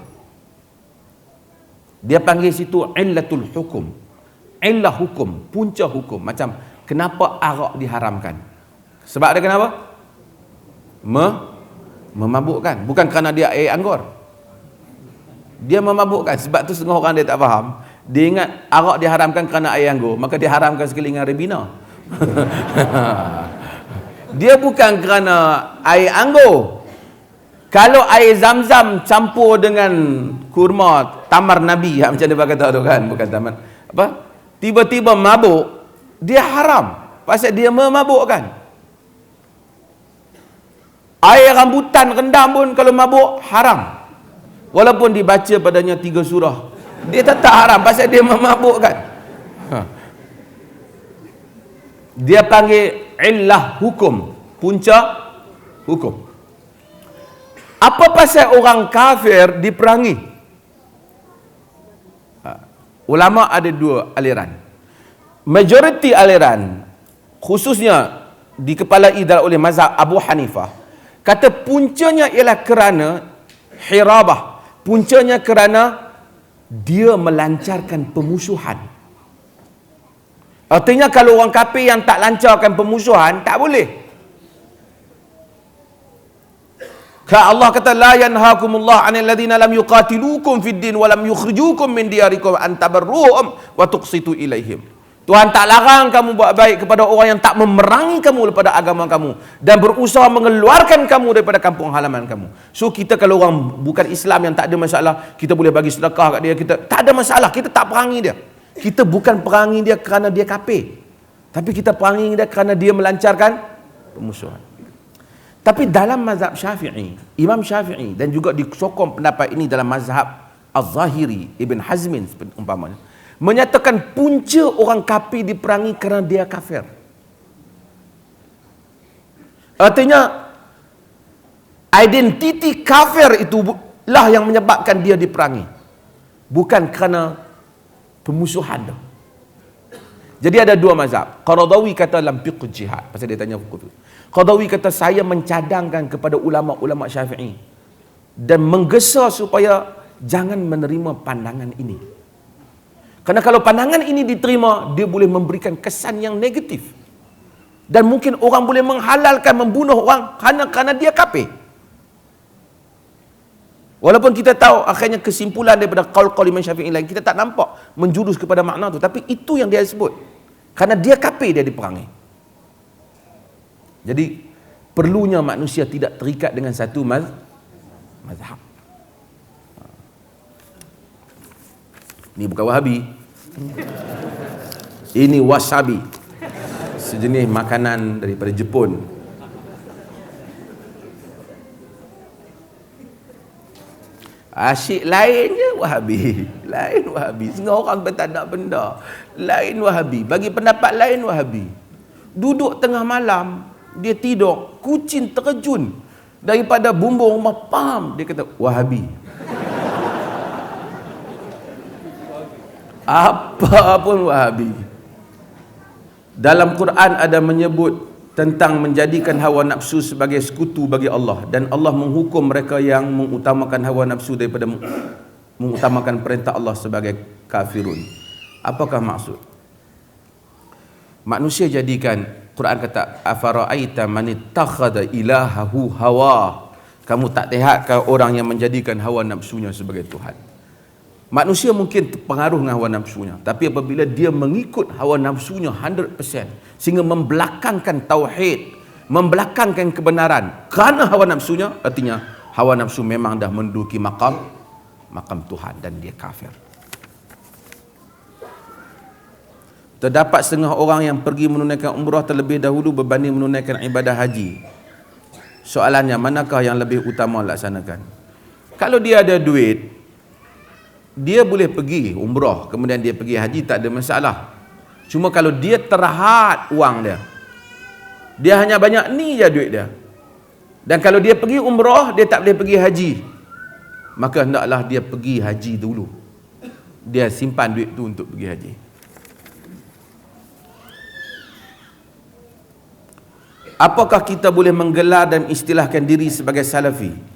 [SPEAKER 1] Dia panggil situ illatul hukum. Illah hukum, punca hukum. Macam kenapa arak diharamkan? Sebab dia kenapa? Memabukkan. Bukan kerana dia air anggur. Dia memabukkan. Sebab tu setengah orang dia tak faham. Dia ingat arak diharamkan kerana air anggur, maka diharamkan sekali dengan ribina. Dia bukan kerana air anggur. Kalau air zam-zam campur dengan kurma tamar Nabi, macam dia kata tu kan, bukan tamar apa, tiba-tiba mabuk, dia haram pasal dia memabukkan. Air rambutan rendam pun kalau mabuk haram, walaupun dibaca padanya 3 surah, dia tetap haram pasal dia memabukkan. Dia panggil illah hukum, punca hukum. Apa pasal orang kafir diperangi? Ulama ada 2 aliran. Majoriti aliran, khususnya dikepalai oleh mazhab Abu Hanifah, kata puncanya ialah kerana hirabah. Puncanya kerana dia melancarkan pemusuhan. Artinya kalau orang kafir yang tak lancarkan pemusuhan, tak boleh. Allah kata la yanhaakumullah 'anil ladzina lam yuqatilukum fid din wa lam yukhrijukum min diyarikum an tabarruhum wa tuqsitu ilaihim. Tuhan tak larang kamu buat baik kepada orang yang tak memerangi kamu daripada agama kamu dan berusaha mengeluarkan kamu daripada kampung halaman kamu. So kita kalau orang bukan Islam yang tak ada masalah, kita boleh bagi sedekah kat dia, kita tak ada masalah, kita tak perangi dia. Kita bukan perangi dia kerana dia kafir, tapi kita perangi dia kerana dia melancarkan pemusuhan. Tapi dalam mazhab Syafi'i, Imam Syafi'i, dan juga disokong pendapat ini dalam mazhab Az-Zahiri, Ibn Hazmin umpamanya, menyatakan punca orang kafir diperangi kerana dia kafir. Artinya identiti kafir itulah yang menyebabkan dia diperangi, bukan kerana pemusuhan. Jadi ada 2 mazhab. Qaradawi kata dalam Fiqh Jihad, pasal dia tanya hukum. Qaradawi kata saya mencadangkan kepada ulama-ulama Syafi'i dan menggesa supaya jangan menerima pandangan ini. Kerana kalau pandangan ini diterima, dia boleh memberikan kesan yang negatif. Dan mungkin orang boleh menghalalkan membunuh orang kerana dia kafir. Walaupun kita tahu akhirnya kesimpulan daripada qaul Imam Syafi'i lain, kita tak nampak menjurus kepada makna tu, tapi itu yang dia sebut. Kerana dia kafir, dia diperangi. Jadi perlunya manusia tidak terikat dengan satu mazhab. Ini bukan Wahabi. Ini wasabi. Sejenis makanan daripada Jepun. Asyik lain je Wahabi. Lain Wahabi. Sehingga orang tak ada benda. Lain Wahabi. Bagi pendapat lain Wahabi. Duduk tengah malam, dia tidur, kucing terjun daripada bumbung rumah, pam, dia kata Wahabi. Apa pun Wahabi. Dalam Quran ada menyebut tentang menjadikan hawa nafsu sebagai sekutu bagi Allah, dan Allah menghukum mereka yang mengutamakan hawa nafsu daripada mengutamakan perintah Allah sebagai kafirun. Apakah maksud? Manusia jadikan, Quran kata afara'aita man ittakhadha ilahahu hawa. Kamu tak lihatkah orang yang menjadikan hawa nafsunya sebagai Tuhan? Manusia mungkin terpengaruh dengan hawa nafsunya, tapi apabila dia mengikut hawa nafsunya 100%, sehingga membelakangkan tauhid, membelakangkan kebenaran kerana hawa nafsunya, artinya hawa nafsu memang dah menduduki makam Tuhan dan dia kafir. Terdapat setengah orang yang pergi menunaikan umrah terlebih dahulu berbanding menunaikan ibadah haji. Soalannya, manakah yang lebih utama laksanakan? Kalau dia ada duit, dia boleh pergi umrah, kemudian dia pergi haji, tak ada masalah. Cuma kalau dia terhad wang dia hanya banyak ni je duit dia, dan kalau dia pergi umrah, dia tak boleh pergi haji, maka hendaklah dia pergi haji dulu. Dia simpan duit tu untuk pergi haji. Apakah kita boleh menggelar dan istilahkan diri sebagai Salafi?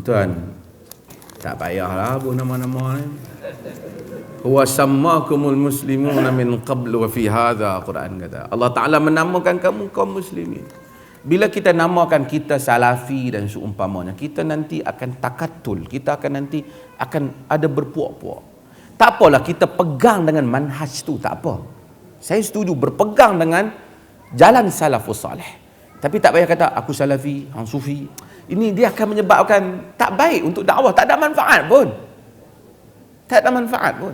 [SPEAKER 1] Tuan, tak payahlah buat nama-nama ni. Huwa sammakumul muslimuna min qabl wa fi hadha, Quran kata. Allah Ta'ala menamakan kamu kaum muslimin. Bila kita namakan kita Salafi dan seumpamanya, kita nanti akan takatul, kita akan nanti akan ada berpuak-puak. Tak apalah kita pegang dengan manhaj tu, tak apa. Saya setuju berpegang dengan jalan salafus salih. Tapi tak payah kata aku Salafi, hang Sufi. Ini dia akan menyebabkan tak baik untuk dakwah, tak ada manfaat pun. Tak ada manfaat pun.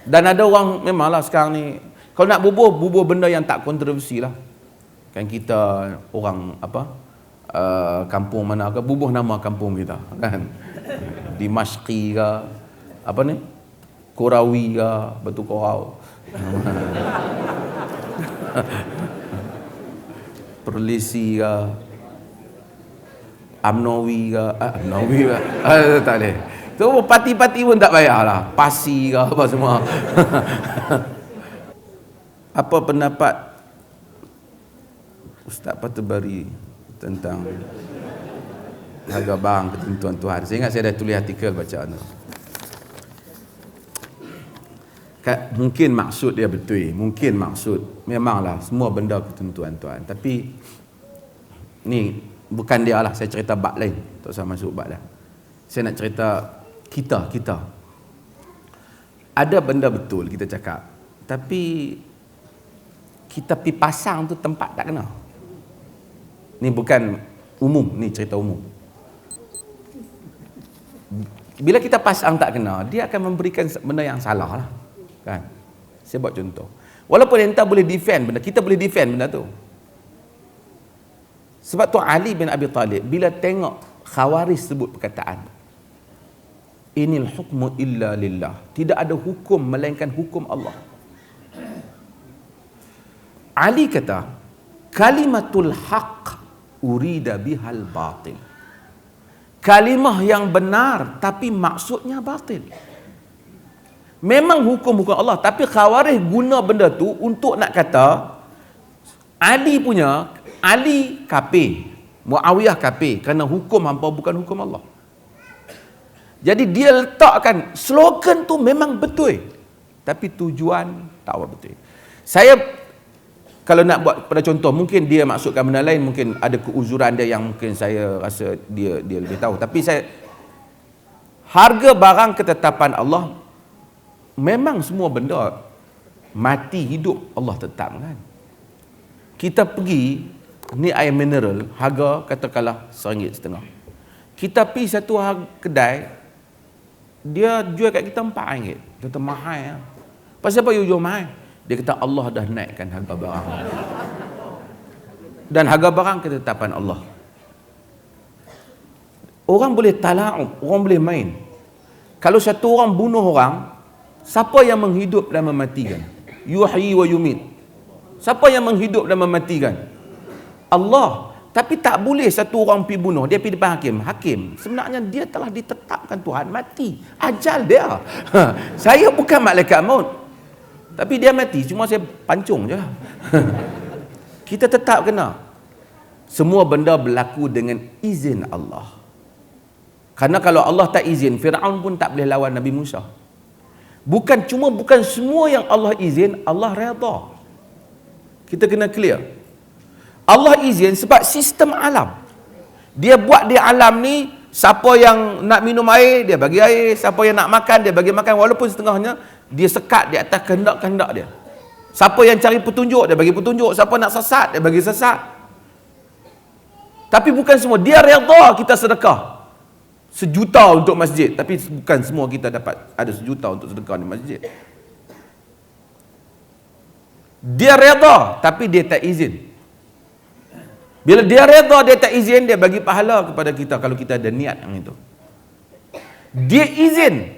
[SPEAKER 1] Dan ada orang memanglah sekarang ni, kalau nak bubuh benda yang tak kontroversi lah. Kan kita orang kampung mana ke, bubuh nama kampung kita kan. Dimashqi ke, apa ni, Korawi ke, Batu Korau, Perlisi ke, Amnawi ke, tak boleh. Tu parti-parti pun tak payahlah, Pasi ke apa semua. Apa pendapat Ustaz Patubari tentang harga barang ketentuan Tuhan? Saya ingat saya dah tulis artikel bacaan tu. Mungkin maksud dia betul, mungkin maksud memanglah semua benda ketentuan Tuhan, tapi ni bukan dia lah, saya cerita bab lain, tak usah masuk bab dah. Saya nak cerita kita ada benda betul kita cakap, tapi kita pergi pasang tu tempat tak kena. Ni bukan umum, ni cerita umum. Bila kita pasang tak kena, dia akan memberikan benda yang salah lah, kan? Saya buat contoh. Walaupun entah boleh defend benda, kita boleh defend benda tu. Sebab tu Ali bin Abi Talib bila tengok Khawarij sebut perkataan inil hukmu illa lillah, tidak ada hukum melainkan hukum Allah, Ali kata kalimatul haq urida bihal batil, kalimah yang benar tapi maksudnya batil. Memang hukum-hukum Allah, tapi Khawarij guna benda tu untuk nak kata Ali kafir, Muawiyah kafir kerana hukum hampa bukan hukum Allah. Jadi dia letakkan slogan tu memang betul, tapi tujuan tak betul. Saya kalau nak buat pada contoh, mungkin dia maksudkan benda lain, mungkin ada keuzuran dia yang mungkin saya rasa dia lebih tahu. Tapi harga barang ketetapan Allah, memang semua benda mati hidup Allah tetapkan. Kita pergi ni air mineral harga katakanlah RM1.5. Kita pergi satu kedai, dia jual kat kita RM4. Kata mahal ya. Pasal apa you jual mahal? Dia kata Allah dah naikkan harga barang. Dan harga barang ketetapan Allah. Orang boleh tala'ub, orang boleh main. Kalau satu orang bunuh orang, siapa yang menghidup dan mematikan? Yuhyi wa yumit. Siapa yang menghidup dan mematikan? Allah. Tapi tak boleh satu orang pergi bunuh, dia pergi depan hakim. Hakim, sebenarnya dia telah ditetapkan Tuhan mati. Ajal dia. Saya bukan malaikat maut. Tapi dia mati, cuma saya pancung je. Kita tetap kena. Semua benda berlaku dengan izin Allah. Karena kalau Allah tak izin, Firaun pun tak boleh lawan Nabi Musa. Bukan semua yang Allah izin, Allah redha. Kita kena clear. Allah izin sebab sistem alam. Dia buat di alam ni, siapa yang nak minum air, dia bagi air. Siapa yang nak makan, dia bagi makan. Walaupun setengahnya, dia sekat di atas kehendak-kehendak dia. Siapa yang cari petunjuk, dia bagi petunjuk. Siapa nak sesat, dia bagi sesat. Tapi bukan semua. Dia redha kita sedekah 1 juta untuk masjid, tapi bukan semua kita dapat ada 1 juta untuk sedekah di masjid. Dia redha, tapi dia tak izin. Bila dia redha, dia tak izin, dia bagi pahala kepada kita kalau kita ada niat yang itu. Dia izin,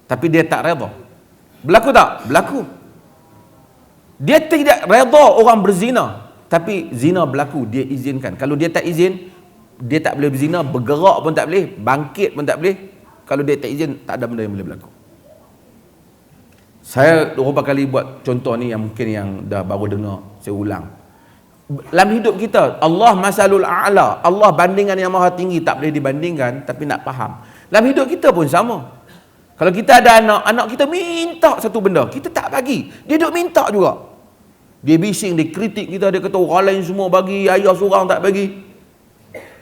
[SPEAKER 1] tapi dia tak redha. Berlaku tak? Berlaku. Dia tidak redha orang berzina, tapi zina berlaku, dia izinkan. Kalau dia tak izin, dia tak boleh berzina, bergerak pun tak boleh, bangkit pun tak boleh. Kalau dia tak izin, tak ada benda yang boleh berlaku. Saya beberapa kali buat contoh ni yang mungkin yang dah baru dengar, saya ulang. Dalam hidup kita, Allah masalul a'la, Allah bandingan yang maha tinggi, tak boleh dibandingkan, tapi nak faham. Dalam hidup kita pun sama. Kalau kita ada anak kita minta satu benda, kita tak bagi, dia duk minta juga. Dia bising, dia kritik kita, dia kata orang lain semua bagi, ayah seorang tak bagi.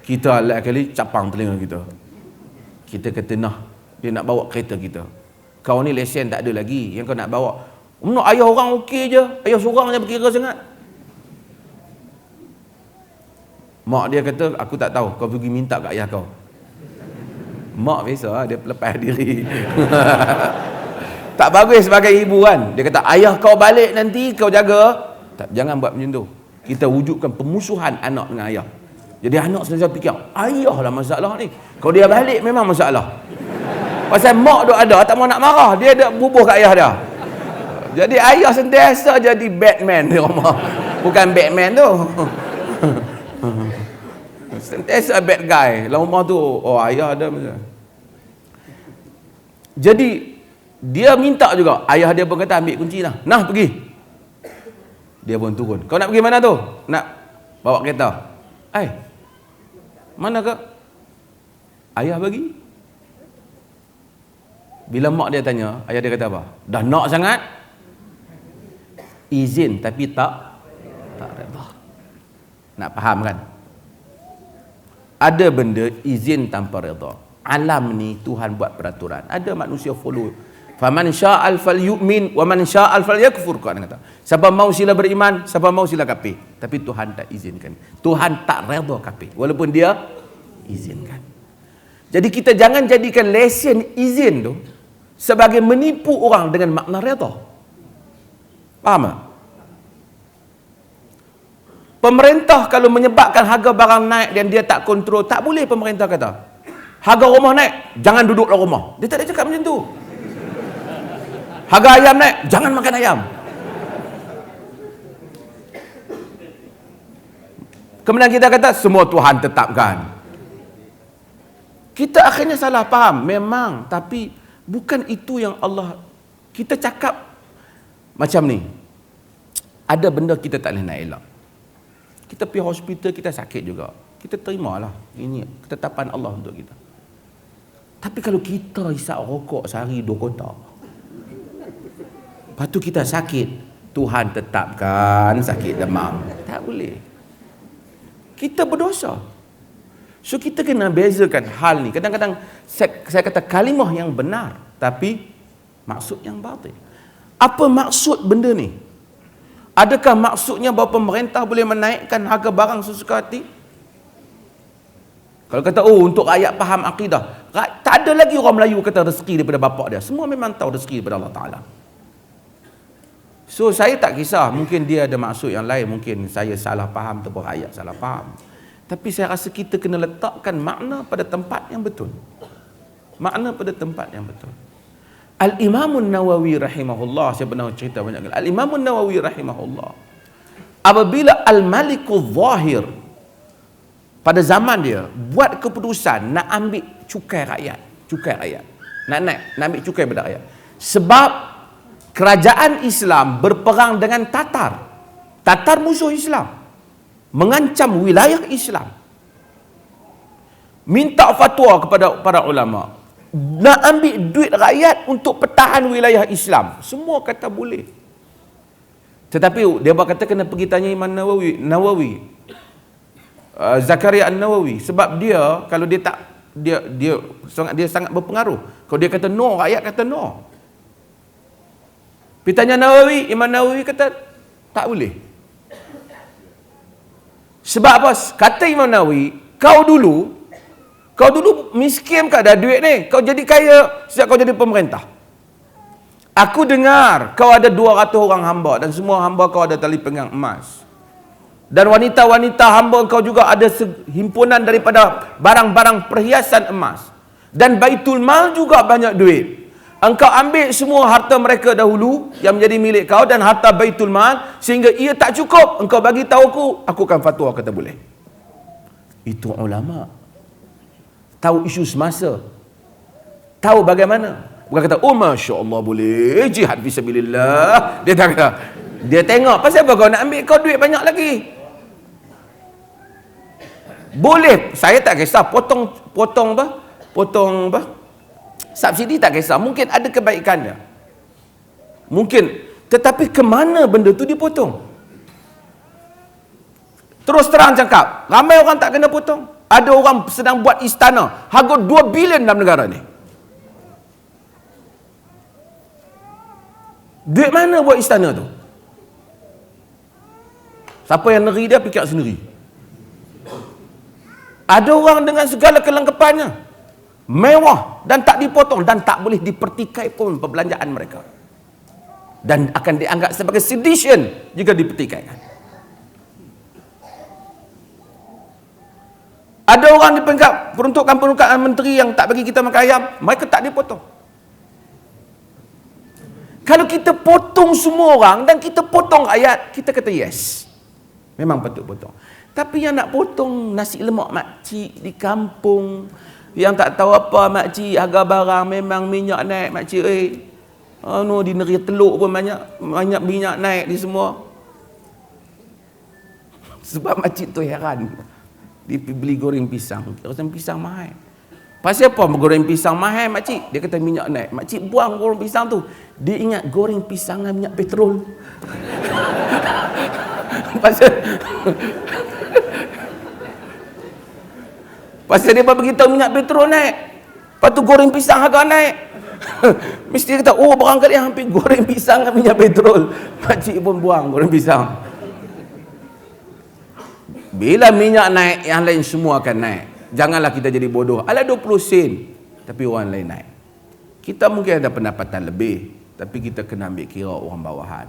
[SPEAKER 1] Kita lain kali capang telinga kita. Kita kata nah, dia nak bawa kereta kita. Kau ni lesen tak ada lagi, yang kau nak bawa. Nak ayah orang okey je, ayah seorang je berkira sangat. Mak dia kata, aku tak tahu, kau pergi minta kat ayah kau. Mak biasa, dia lepas diri. Tak bagus sebagai ibu kan. Dia kata, ayah kau balik nanti, kau jaga. Tak, jangan buat macam tu. Kita wujudkan pemusuhan anak dengan ayah. Jadi anak selalu fikir, ayah lah masalah ni. Kalau dia balik memang masalah. Pasal mak duk ada, tak mau nak marah, dia dah bubuh kat ayah dia. Jadi ayah sentiasa jadi Batman di rumah. Bukan Batman tu. Sentiasa bad guy. Dalam rumah tu, oh ayah ada macam. Jadi dia minta juga, ayah dia pun kata ambil kunci lah. Nah pergi. Dia pun turun. Kau nak pergi mana tu? Nak bawa kereta. Mana ke? Ayah bagi. Bila mak dia tanya, ayah dia kata apa? Dah nak sangat? Izin tapi tak redha. Nak faham kan? Ada benda izin tanpa redha. Alam ni Tuhan buat peraturan. Ada manusia follow. Faman sya'al falyu'min wa man sya'al falyakfur. Quran kata. Siapa mau sila beriman, siapa mau sila kafir. Tapi Tuhan tak izinkan. Tuhan tak redha kafir walaupun dia izinkan. Jadi kita jangan jadikan lesen izin tu sebagai menipu orang dengan makna redha. Faham tak? Pemerintah kalau menyebabkan harga barang naik dan dia tak kontrol, tak boleh pemerintah kata, harga rumah naik, jangan duduk dalam rumah. Dia tak ada cakap macam tu. Harga ayam naik, jangan makan ayam. Kemudian kita kata, semua Tuhan tetapkan. Kita akhirnya salah faham. Memang, tapi bukan itu yang Allah Kita cakap macam ni, ada benda kita tak boleh nak elak. Kita pergi hospital, kita sakit juga, kita terimalah, ini ketetapan Allah untuk kita. Tapi kalau kita hisap rokok sehari 2 kotak, lepas tu kita sakit, Tuhan tetapkan sakit demam, tak boleh. Kita berdosa. So kita kena bezakan hal ni. Kadang-kadang saya kata kalimah yang benar, tapi maksud yang batil. Apa maksud benda ni? Adakah maksudnya bahawa pemerintah boleh menaikkan harga barang sesuka hati? Kalau kata, oh untuk rakyat faham akidah, tak ada lagi orang Melayu kata rezeki daripada bapak dia. Semua memang tahu rezeki daripada Allah Ta'ala. So saya tak kisah, mungkin dia ada maksud yang lain, mungkin saya salah faham ataupun rakyat salah faham. Tapi saya rasa kita kena letakkan makna pada tempat yang betul. Makna pada tempat yang betul. Al-Imamun Nawawi rahimahullah, saya pernah cerita banyak kali. Al-Imamun Nawawi rahimahullah, apabila Al-Malikul Zahir pada zaman dia buat keputusan nak ambil cukai rakyat, nak ambil cukai pada rakyat, sebab kerajaan Islam berperang dengan Tatar musuh Islam, mengancam wilayah Islam, minta fatwa kepada para ulama nak ambil duit rakyat untuk pertahan wilayah Islam. Semua kata boleh. Tetapi dia berkata kena pergi tanya Imam Nawawi, Zakaria An-Nawawi, sebab dia kalau dia tak dia sangat berpengaruh. Kalau dia kata no, rakyat kata no. Pergi tanya Nawawi, Imam Nawawi kata tak boleh. Sebab apa? Kata Imam Nawawi, kau dulu miskin kau ada duit ni, kau jadi kaya sejak kau jadi pemerintah. Aku dengar kau ada 200 orang hamba dan semua hamba kau ada tali pinggang emas. Dan wanita-wanita hamba kau juga ada himpunan daripada barang-barang perhiasan emas. Dan Baitul Mal juga banyak duit. Engkau ambil semua harta mereka dahulu yang menjadi milik kau dan harta Baitul Mal sehingga ia tak cukup, engkau bagi tahu aku akan fatwa kata boleh. Itu ulama. Tahu isu semasa. Tahu bagaimana. Bukan kata, oh Masya Allah boleh jihad fisabilillah. Dia tak kata. Dia tengok, pasal apa kau nak ambil kau duit banyak lagi? Boleh. Saya tak kisah. Potong subsidi tak kisah. Mungkin ada kebaikannya. Mungkin. Tetapi ke mana benda tu dipotong? Terus terang cakap, ramai orang tak kena potong. Ada orang sedang buat istana harga 2 bilion dalam negara ni. Duit mana buat istana tu? Siapa yang negeri dia fikir sendiri. Ada orang dengan segala kelengkapannya, mewah dan tak dipotong dan tak boleh dipertikai pun perbelanjaan mereka. Dan akan dianggap sebagai sedition jika dipertikaikan. Ada orang di peruntukan menteri yang tak bagi kita makan ayam, mereka tak dipotong. Kalau kita potong semua orang dan kita potong rakyat, kita kata yes. Memang patut potong. Tapi yang nak potong nasi lemak makcik di kampung, yang tak tahu apa makcik, harga barang memang minyak naik makcik. Di negeri Teluk pun banyak minyak naik di semua. Sebab makcik tu heran. Dia beli goreng pisang, rasa pisang mahal. Pasal apa goreng pisang mahal makcik? Dia kata minyak naik. Makcik buang goreng pisang tu. Dia ingat goreng pisang dengan minyak petrol. Pasal dia beritahu minyak petrol naik. Lepas tu goreng pisang harga naik. Mesti dia kata, oh barangkali hampir goreng pisang dengan minyak petrol. Makcik pun buang goreng pisang. Bila minyak naik, yang lain semua akan naik. Janganlah kita jadi bodoh. Alah 20 sen. Tapi orang lain naik. Kita mungkin ada pendapatan lebih. Tapi kita kena ambil kira orang bawahan.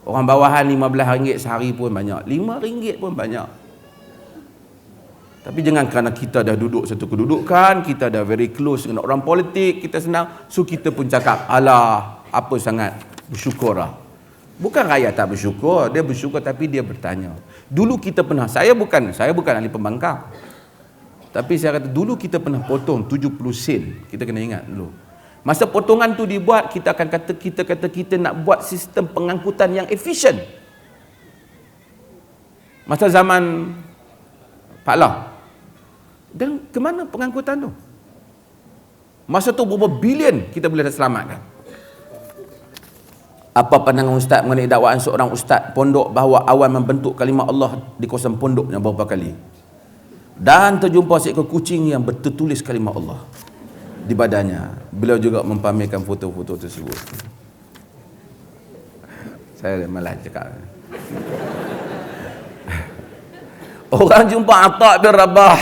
[SPEAKER 1] Orang bawahan RM15 sehari pun banyak. RM5 pun banyak. Tapi jangan kerana kita dah duduk satu kedudukan, kita dah very close dengan orang politik, kita senang. So kita pun cakap, alah, apa sangat bersyukur lah. Bukan rakyat tak bersyukur, dia bersyukur tapi dia bertanya. Dulu kita pernah, saya bukan ahli pembangkang. Tapi saya kata dulu kita pernah potong 70 sen. Kita kena ingat dulu. Masa potongan tu dibuat, kita akan kata kita nak buat sistem pengangkutan yang efisien. Masa zaman Pak Lah, dan ke mana pengangkutan tu? Masa tu berapa bilion kita boleh selamatkan. Apa pandangan Ustaz mengenai dakwaan seorang Ustaz pondok bahawa awal membentuk kalimah Allah di kawasan pondoknya beberapa kali, dan terjumpa seekor kucing yang bertertulis kalimah Allah di badannya. Beliau juga mempamerkan foto-foto tersebut. Saya malah cakap, orang jumpa Atha bin Rabah,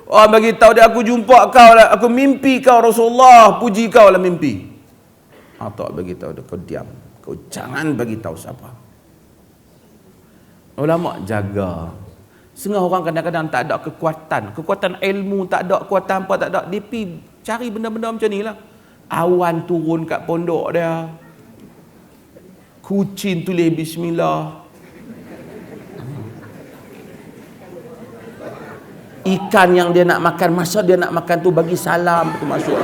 [SPEAKER 1] orang bagi tahu dia, aku jumpa kau lah, aku mimpi kau Rasulullah, puji kau lah mimpi. Atha bagi tahu dia, kau diam, kau jangan bagi tahu siapa. Ulama jaga. Setengah orang kadang-kadang tak ada kekuatan ilmu, tak ada kekuatan apa, tak ada, dia pergi cari benda-benda macam ni lah. Awan turun kat pondok dia, kucing tulis bismillah, ikan yang dia nak makan, masa dia nak makan tu bagi salam tu masuk.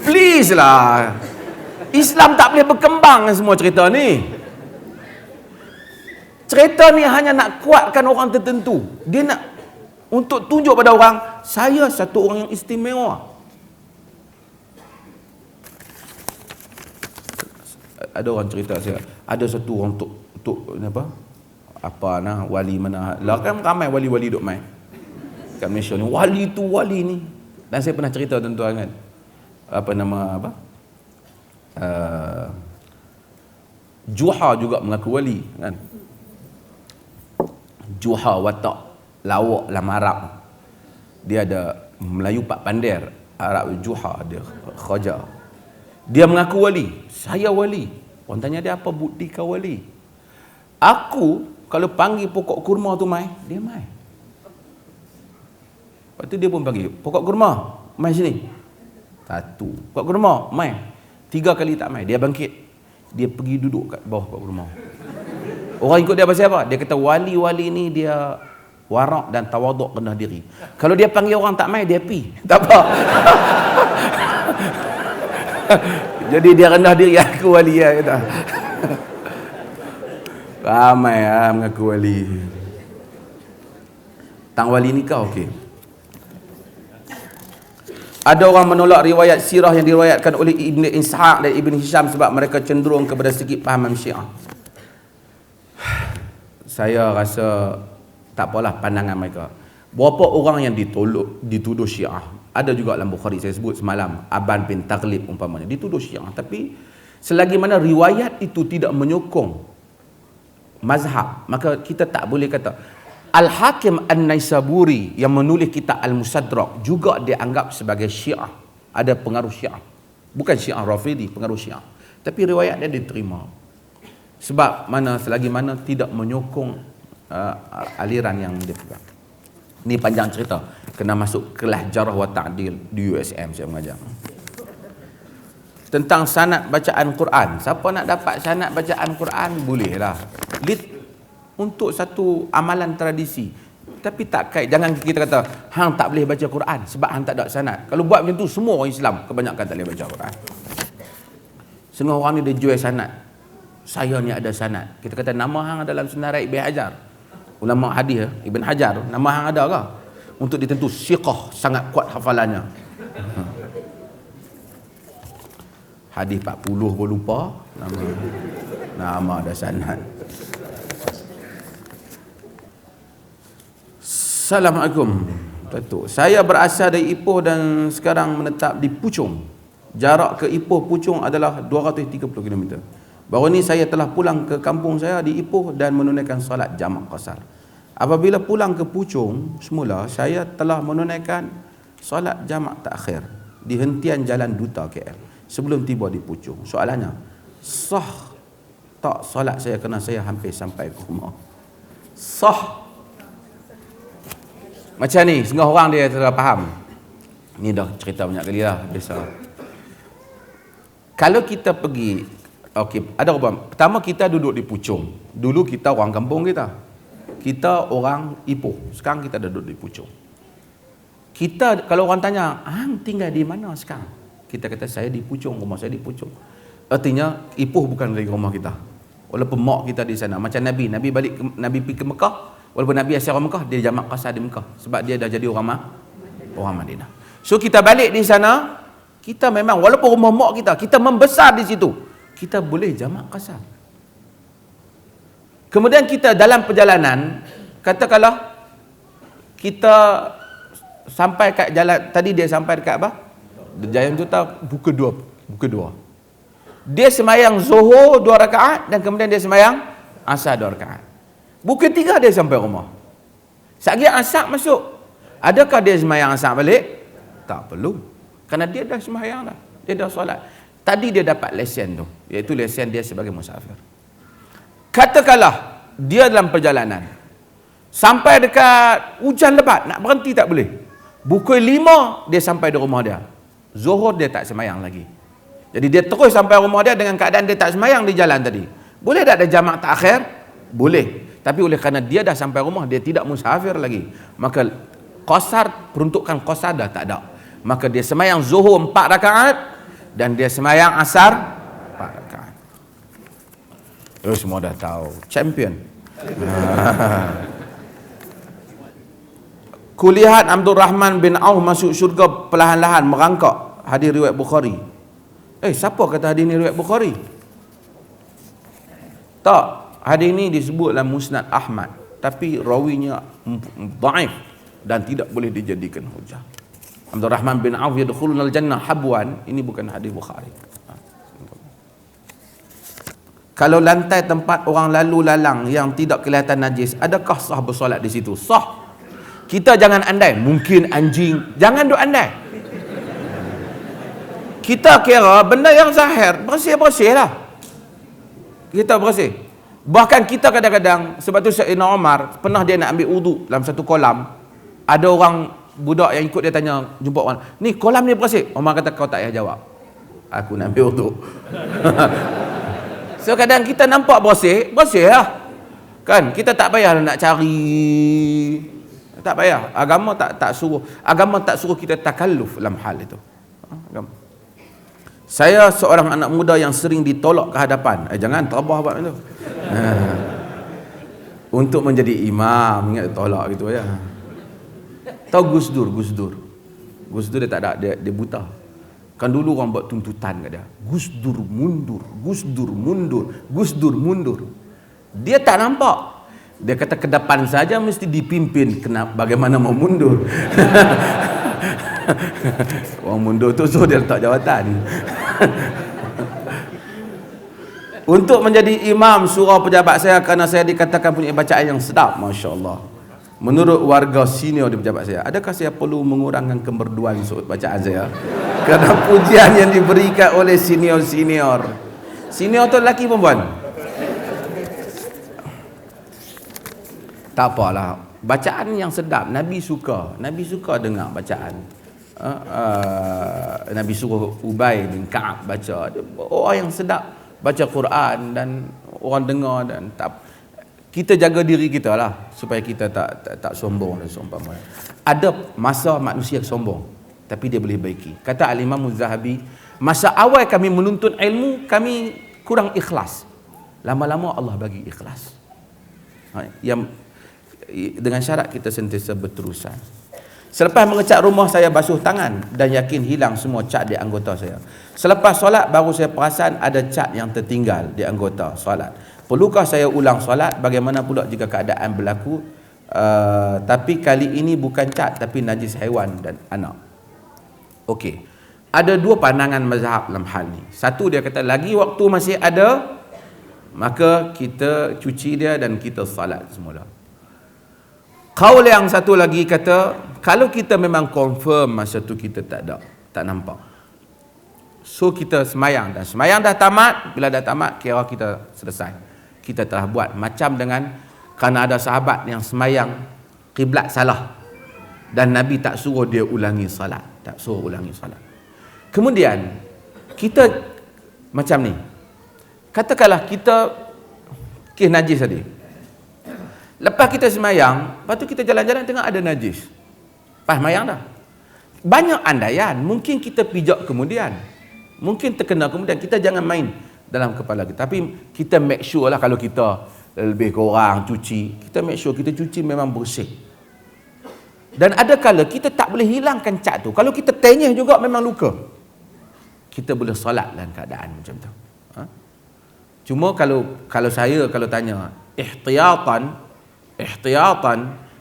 [SPEAKER 1] Please lah, Islam tak boleh berkembang semua cerita ni. Cerita ni hanya nak kuatkan orang tertentu. Dia nak untuk tunjuk pada orang, saya satu orang yang istimewa. Ada orang cerita saya, ada satu orang untuk apa nah, wali mana lah, kan ramai wali-wali duk main kat Malaysia ni, wali tu wali ni. Dan saya pernah cerita tuan-tuan kan, Juha juga mengaku wali kan. Juha watak lawak dalam Arab, dia ada Melayu Pak Pandir, Arab Juha, dia Khaja. Dia mengaku wali, saya wali. Orang tanya dia, apa bukti kau wali? Aku kalau panggil pokok kurma tu mai, dia mai. Lepas tu dia pun panggil, pokok kurma mai sini. Satu, pokok kurma mai. 3 kali tak mai, dia bangkit, dia pergi duduk kat bawah pokok kurma. Orang ikut dia pasal apa? Dia kata wali-wali ni dia warak dan tawaduk, rendah diri. Kalau dia panggil orang tak mai, dia pi. Tak apa. Jadi dia rendah diri, aku wali ya kata. Ramai mengaku wali. Tang wali ni kau okey. Ada orang menolak riwayat sirah yang diriwayatkan oleh Ibn Ishaq dan Ibn Hisham sebab mereka cenderung kepada sedikit pahaman Syiah. Saya rasa tak apalah pandangan mereka. Berapa orang yang dituduh Syiah? Ada juga dalam Bukhari, saya sebut semalam, Aban bin Taghlib umpamanya, dituduh Syiah. Tapi selagi mana riwayat itu tidak menyokong mazhab, maka kita tak boleh kata. Al-Hakim An-Naisaburi yang menulis kitab Al-Musadrak juga dianggap sebagai Syiah, ada pengaruh Syiah, bukan Syiah Rafidi, pengaruh Syiah, tapi riwayat dia diterima. Sebab mana, selagi mana tidak menyokong aliran yang dia pegang. Ni panjang cerita, kena masuk kelas jarah wa ta'dil di USM saya mengajar. Tentang sanad bacaan Quran, siapa nak dapat sanad bacaan Quran bolehlah. Untuk satu amalan tradisi. Tapi tak kait, jangan kita kata hang tak boleh baca Quran sebab hang tak ada sanad. Kalau buat macam tu, semua orang Islam kebanyakan tak boleh baca Quran. Setengah orang ni dia jual sanad. Saya ni ada sanad. Kita kata nama hang dalam senarai Ibn Hajar, ulama hadis Ibn Hajar, nama hang ada ke? Untuk ditentu siqah, sangat kuat hafalannya. Hadis 40 pun lupa nama ada sanad. Assalamualaikum. Datuk, saya berasal dari Ipoh dan sekarang menetap di Puchong. Jarak ke Ipoh Puchong adalah 230 km. Baru ni saya telah pulang ke kampung saya di Ipoh dan menunaikan solat jamak qasar. Apabila pulang ke Puchong semula, saya telah menunaikan solat jamak takhir di hentian Jalan Duta KL sebelum tiba di Puchong. Soalannya, sah tak solat saya kerana saya hampir sampai ke rumah? Sah. Macam ni, setengah orang dia tak faham. Ni dah cerita banyak kali lah, biasa. Kalau kita pergi, okey, ada orang. Pertama kita duduk di Puchong. Dulu kita orang kampung kita. Kita orang Ipoh. Sekarang kita duduk di Puchong. Kita kalau orang tanya, hang tinggal di mana sekarang? Kita kata saya di Puchong, rumah saya di Puchong. Artinya Ipoh bukan dari rumah kita. Walaupun mak kita di sana. Macam Nabi Nabi pergi ke Mekah, walaupun Nabi asal orang Mekah, dia jamak qasar di Mekah sebab dia dah jadi orang Madinah. So kita balik di sana, kita memang walaupun rumah mak kita membesar di situ, kita boleh jamak qasar. Kemudian kita dalam perjalanan, katakanlah kita sampai kat jalan, tadi dia sampai dekat apa? Jalan tu tahu buka dua. Dia semayang Zuhur 2 rakaat dan kemudian dia semayang Asar 2 rakaat. Buka 3 dia sampai rumah. Sekali Asar masuk, adakah dia semayang Asar balik? Tak perlu. Kerana dia dah semayang dah. Dia dah solat. Tadi dia dapat lesen tu, iaitu lesen dia sebagai musafir. Katakanlah dia dalam perjalanan sampai dekat hujan lebat, nak berhenti tak boleh. Pukul 5 dia sampai di rumah dia. Zuhur dia tak semayang lagi. Jadi dia terus sampai rumah dia dengan keadaan dia tak semayang di jalan tadi. Boleh tak ada jamak takhir? Boleh. Tapi oleh kerana dia dah sampai rumah, dia tidak musafir lagi, maka qasar, peruntukan qasar dah tak ada. Maka dia semayang Zuhur 4 rakaat dan dia semayang Asar 4 rakaat. Semua dah tahu. Champion. Kulihat Abdul Rahman bin Auf masuk syurga perlahan-lahan merangkak. Hadis riwayat Bukhari. Siapa kata hadis ni riwayat Bukhari? Tak. Hadis ni disebut dalam Musnad Ahmad, tapi rawinya dhaif dan tidak boleh dijadikan hujah. Abdul Rahman bin Auf yadkhulunal jannah habwan, ini bukan hadis Bukhari. Kalau lantai tempat orang lalu lalang yang tidak kelihatan najis, adakah sah bersolat di situ? Sah. Kita jangan andai, mungkin anjing, jangan duk andai. Kita kira benda yang zahir, bersih-bersih lah. Kita bersih. Bahkan kita kadang-kadang, sebab tu Sayyidina Umar pernah dia nak ambil wudu dalam satu kolam. Ada orang budak yang ikut dia tanya, jumpa orang, ni kolam ni bersih? Umar kata, kau tak payah jawab, aku nak ambil wudu. So kadang kita nampak bersih, bersih lah. Kan, kita tak payah nak cari, tak payah. Agama tak suruh kita takalluf dalam hal itu. Agama. Saya seorang anak muda yang sering ditolak ke hadapan. Jangan tabah buat itu. Untuk menjadi imam, ingat tolak gitu ya. Tahu Gus Dur dia tak ada, dia buta. Kan dulu orang buat tuntutan kat dia. Gus Dur mundur. Dia tak nampak. Dia kata ke depan saja mesti dipimpin, bagaimana mau mundur. Orang mundur tu so dia letak jawatan. Untuk menjadi imam surau pejabat saya kerana saya dikatakan punya bacaan yang sedap, masya-Allah. Menurut warga senior di pejabat saya, adakah saya perlu mengurangkan kemerduan surut bacaan saya? Kerana pujian yang diberikan oleh senior-senior. Senior tu lelaki perempuan? Tak apalah. Bacaan yang sedap, Nabi suka dengar bacaan. Nabi suruh Ubay bin Ka'ab baca. Orang yang sedap baca Quran dan orang dengar dan tak. Kita jaga diri kita lah supaya kita tak sombong dan seumpamanya. Ada masa manusia sombong, tapi dia boleh baiki. Kata Al-Imam Az-Zahabi, masa awal kami menuntut ilmu, kami kurang ikhlas. Lama-lama Allah bagi ikhlas. Yang dengan syarat kita sentiasa berterusan. Selepas mengecat rumah, saya basuh tangan dan yakin hilang semua cat di anggota saya. Selepas solat, baru saya perasan ada cat yang tertinggal di anggota solat. Perlukah saya ulang solat? Bagaimana pula jika keadaan berlaku? Tapi kali ini bukan cat, tapi najis haiwan dan anak. Okey. Ada dua pandangan mazhab dalam hal ni. Satu, dia kata lagi waktu masih ada, maka kita cuci dia dan kita salat semula. Qaul yang satu lagi kata, kalau kita memang confirm masa tu kita tak nampak, so kita semayang, dan semayang dah tamat. Bila dah tamat, kira kita selesai, kita telah buat. Macam dengan, kerana ada sahabat yang semayang kiblat salah dan Nabi tak suruh dia ulangi salat, kemudian kita macam ni, katakanlah kita najis tadi. Lepas kita semayang, lepas tu kita jalan-jalan tengok ada najis. Lepas semayang dah. banyak andaian, mungkin kita pijak kemudian, mungkin terkena kemudian. Kita jangan main dalam kepala kita, tapi kita make sure lah kalau kita lebih kurang cuci, kita make sure kita cuci memang bersih. Dan ada kala kita tak boleh hilangkan cat tu. Kalau kita tenyih juga memang luka. Kita boleh solat dalam keadaan macam tu. Ha? Cuma kalau saya tanya ihtiyatan,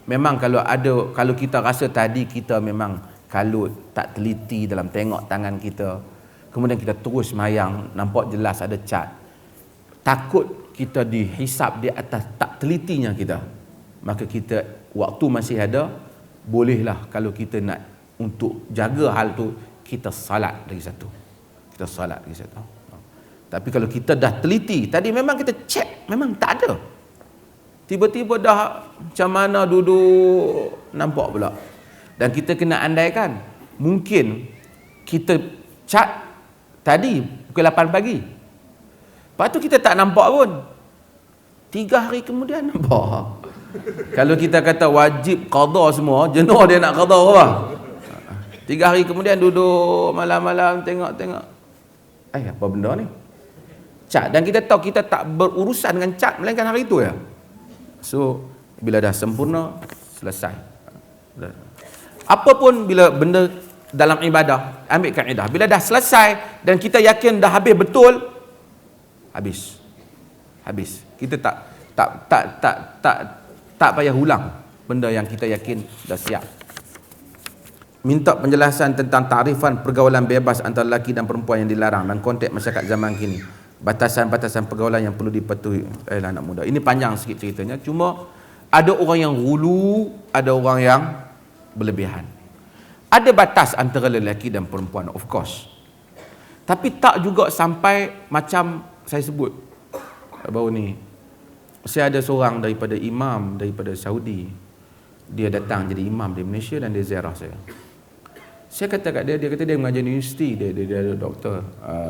[SPEAKER 1] memang kalau kita rasa tadi kita memang kalut, tak teliti dalam tengok tangan kita, kemudian kita terus mayang, nampak jelas ada cat, takut kita dihisap di atas tak telitinya kita, maka kita waktu masih ada, bolehlah kalau kita nak untuk jaga hal tu, kita salat lagi satu. Tapi kalau kita dah teliti, tadi memang kita cek, memang tak ada, tiba-tiba dah macam mana duduk nampak pula. Dan kita kena andaikan, mungkin kita cat tadi pukul 8 pagi, lepas tu kita tak nampak pun, 3 hari kemudian nampak. Kalau kita kata wajib qada semua, jenuh dia nak qada apa? 3 hari kemudian duduk malam-malam tengok, apa benda ni? Cat. Dan kita tahu kita tak berurusan dengan cat melainkan hari itu ya. So bila dah sempurna, selesai. Apapun bila benda dalam ibadah, ambil kaedah. Bila dah selesai dan kita yakin dah habis betul, habis. Kita tak payah ulang benda yang kita yakin dah siap. Minta penjelasan tentang takrifan pergaulan bebas antara lelaki dan perempuan yang dilarang dan konteks masyarakat zaman kini. Batasan-batasan pergaulan yang perlu dipatuhi anak muda. Ini panjang sikit ceritanya. Cuma ada orang yang hulu, ada orang yang berlebihan. Ada batas antara lelaki dan perempuan, of course. Tapi tak juga sampai macam saya sebut baru ni. Saya ada seorang daripada imam daripada Saudi. Dia datang jadi imam di Malaysia dan dia ziarah saya. Saya kata kat dia kata dia mengajar universiti, dia ada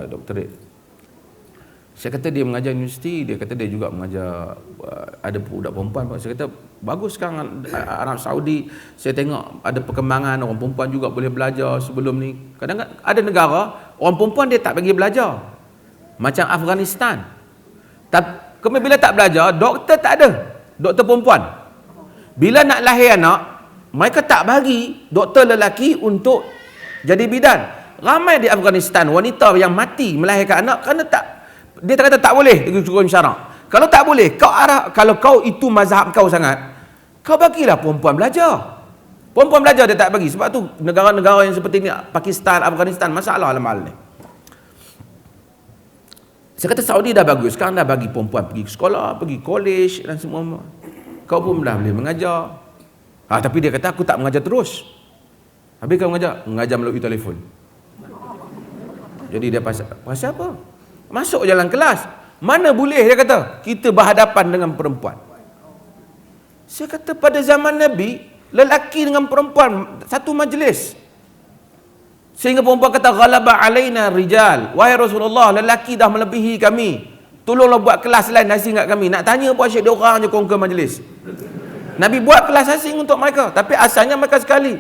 [SPEAKER 1] doktorate. Saya kata dia mengajar universiti, dia kata dia juga mengajar ada budak perempuan. Saya kata bagus sekarang Arab Saudi, saya tengok ada perkembangan, orang perempuan juga boleh belajar. Sebelum ni kadang-kadang ada negara orang perempuan dia tak bagi belajar, macam Afghanistan. Tapi kemudian bila tak belajar, doktor tak ada, doktor perempuan. Bila nak lahir anak, mereka tak bagi doktor lelaki untuk jadi bidan. Ramai di Afghanistan wanita yang mati melahirkan anak kerana dia kata tak boleh hukum syarak. Kalau tak boleh, kalau kau itu mazhab kau sangat, kau bagilah perempuan belajar. Perempuan belajar dia tak bagi. Sebab tu negara-negara yang seperti ni, Pakistan, Afghanistan, masalah dalam hal ni. Saya kata Saudi dah bagus, sekarang dah bagi perempuan pergi ke sekolah, pergi college dan semua. Kau pun dah boleh mengajar. Tapi dia kata aku tak mengajar terus. Habis kau mengajar melalui telefon. Jadi dia pasal apa? Masuk jalan kelas. Mana boleh dia kata kita berhadapan dengan perempuan. Saya kata pada zaman Nabi, lelaki dengan perempuan satu majlis. Sehingga perempuan kata ghalaba alaina rijal. Wahai Rasulullah, lelaki dah melebihi kami. Tolonglah buat kelas lain asing kat kami. Nak tanya apa asyik dia orang je kongka majlis. Nabi buat kelas asing untuk mereka, tapi asalnya mereka sekali.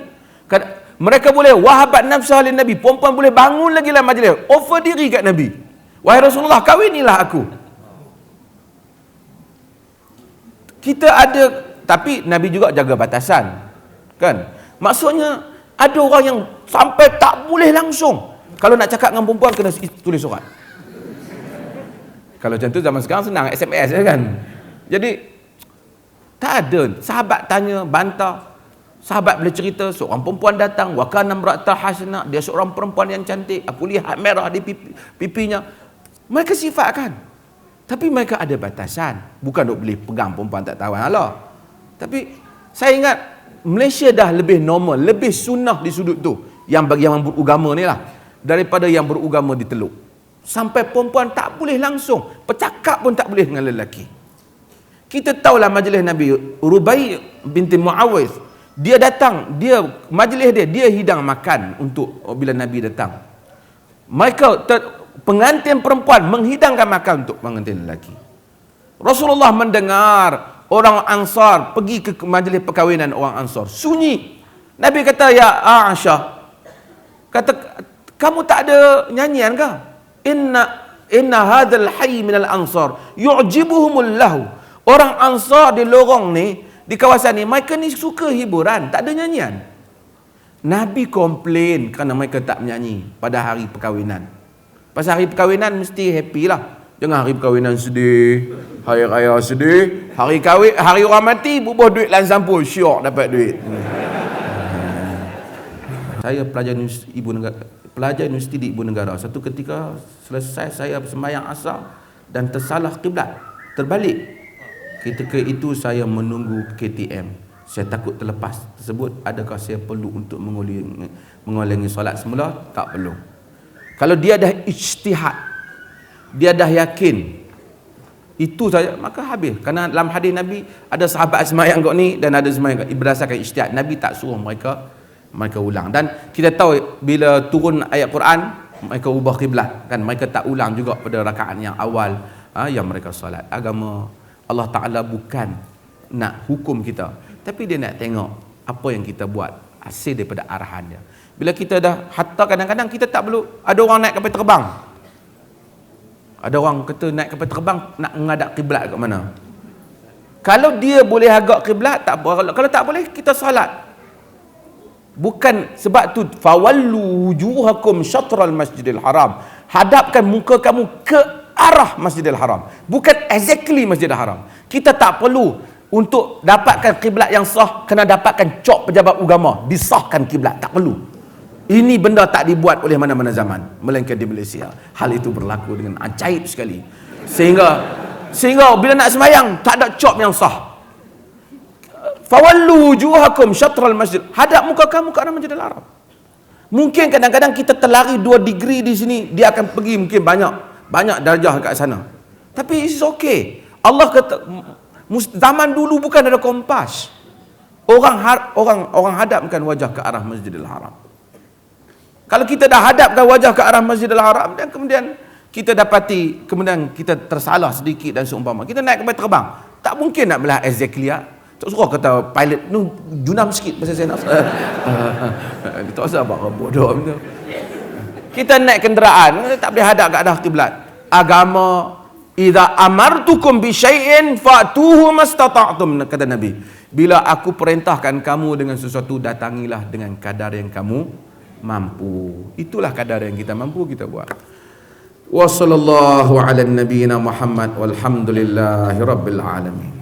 [SPEAKER 1] Mereka boleh wahabat nafsah oleh Nabi. Perempuan boleh bangun lagi lah majlis, offer diri kat Nabi. Wahai Rasulullah, kawinilah aku. Kita ada, tapi Nabi juga jaga batasan. Kan? Maksudnya, ada orang yang sampai tak boleh langsung. Kalau nak cakap dengan perempuan, kena tulis surat. Kalau macam tu zaman sekarang senang, SMS kan. Jadi, tak ada. Sahabat tanya, bantah. Sahabat boleh cerita, seorang perempuan datang, wa kana imra'atan hasanah, dia seorang perempuan yang cantik, aku lihat merah di pipinya. Mereka sifatkan. Tapi mereka ada batasan. Bukan duk boleh pegang perempuan tak tahu Allah. Tapi saya ingat Malaysia dah lebih normal, lebih sunnah di sudut tu. Yang bagi yang beragama ni lah, daripada yang beragama di Teluk. Sampai perempuan tak boleh langsung, bercakap pun tak boleh dengan lelaki. Kita tahulah majlis Nabi Rubai binti Muawiz. Dia datang, majlis dia hidang makan untuk bila Nabi datang. Mereka pengantin perempuan menghidangkan makan untuk pengantin lelaki. Rasulullah mendengar orang Ansar pergi ke majlis perkahwinan orang Ansar, sunyi. Nabi kata, ya Aisyah, Kata, kamu tak ada nyanyian ke? Inna hadzal hayy minal ansar yu'jibuhumul lahu. Orang Ansar di lorong ni, di kawasan ni, mereka ni suka hiburan, tak ada nyanyian. Nabi komplain kerana mereka tak menyanyi pada hari perkahwinan. Pasal hari perkahwinan mesti happy lah. Jangan hari perkahwinan sedih, hari raya sedih, hari kahwin, hari orang mati bubuh duit lan sampul, syok dapat duit. Saya pelajar universiti di Ibu Negara. Satu ketika selesai saya sembahyang asar dan tersalah kiblat, terbalik. Ketika itu saya menunggu KTM. Saya takut terlepas tersebut. Adakah saya perlu untuk mengulangi solat semula? Tak perlu. Kalau dia dah ijtihad, dia dah yakin itu saja, maka habis. Kerana dalam hadis Nabi ada sahabat sembahyang kau ni dan ada sembahyang berdasarkan ijtihad. Nabi tak suruh mereka ulang. Dan kita tahu bila turun ayat Quran, mereka ubah kiblat kan, mereka tak ulang juga pada rakaat yang awal yang mereka solat. Agama Allah Ta'ala bukan nak hukum kita, tapi dia nak tengok apa yang kita buat hasil daripada arahan dia. Bila kita dah, hatta kadang-kadang kita tak perlu, ada orang naik kapal terbang, ada orang kata naik kapal terbang nak menghadap kiblat kat mana. Kalau dia boleh agak kiblat tak apa, kalau tak boleh kita solat. Bukan sebab tu fawallu wujuhakum syatral masjidil haram, hadapkan muka kamu ke arah Masjidil Haram, bukan exactly Masjidil Haram. Kita tak perlu untuk dapatkan kiblat yang sah kena dapatkan cop pejabat agama disahkan kiblat, tak perlu. Ini benda tak dibuat oleh mana-mana zaman, melainkan di Malaysia hal itu berlaku dengan ajaib sekali, sehingga bila nak sembahyang tak ada cop yang sah. Fawallu wujuhakum syatral masjid, hadap muka kamu ke arah Masjidil Haram. Mungkin kadang-kadang kita terlari 2 degree di sini, dia akan pergi mungkin banyak darjah kat sana. Tapi it's okay. Allah kata zaman dulu bukan ada kompas. Orang hadapkan wajah ke arah Masjidil Haram. Kalau kita dah hadapkan wajah ke arah Masjidil Haram dan kemudian kita dapati kemudian kita tersalah sedikit dan seumpama kita naik kapal terbang, tak mungkin nak belah exactly. Tak suruh kata pilot ni junam sikit pasal saya nak tak usah buat bodoh betul. Kita naik kenderaan tak boleh hadap ke arah kiblat. Agama, idza amartukum bi syai'in fa'tuhu mastata'tum, kata Nabi. Bila aku perintahkan kamu dengan sesuatu, datangilah dengan kadar yang kamu mampu. Itulah kadar yang kita mampu kita buat. Wa sallallahu ala nabiyyina Muhammad walhamdulillahi rabbil alamin.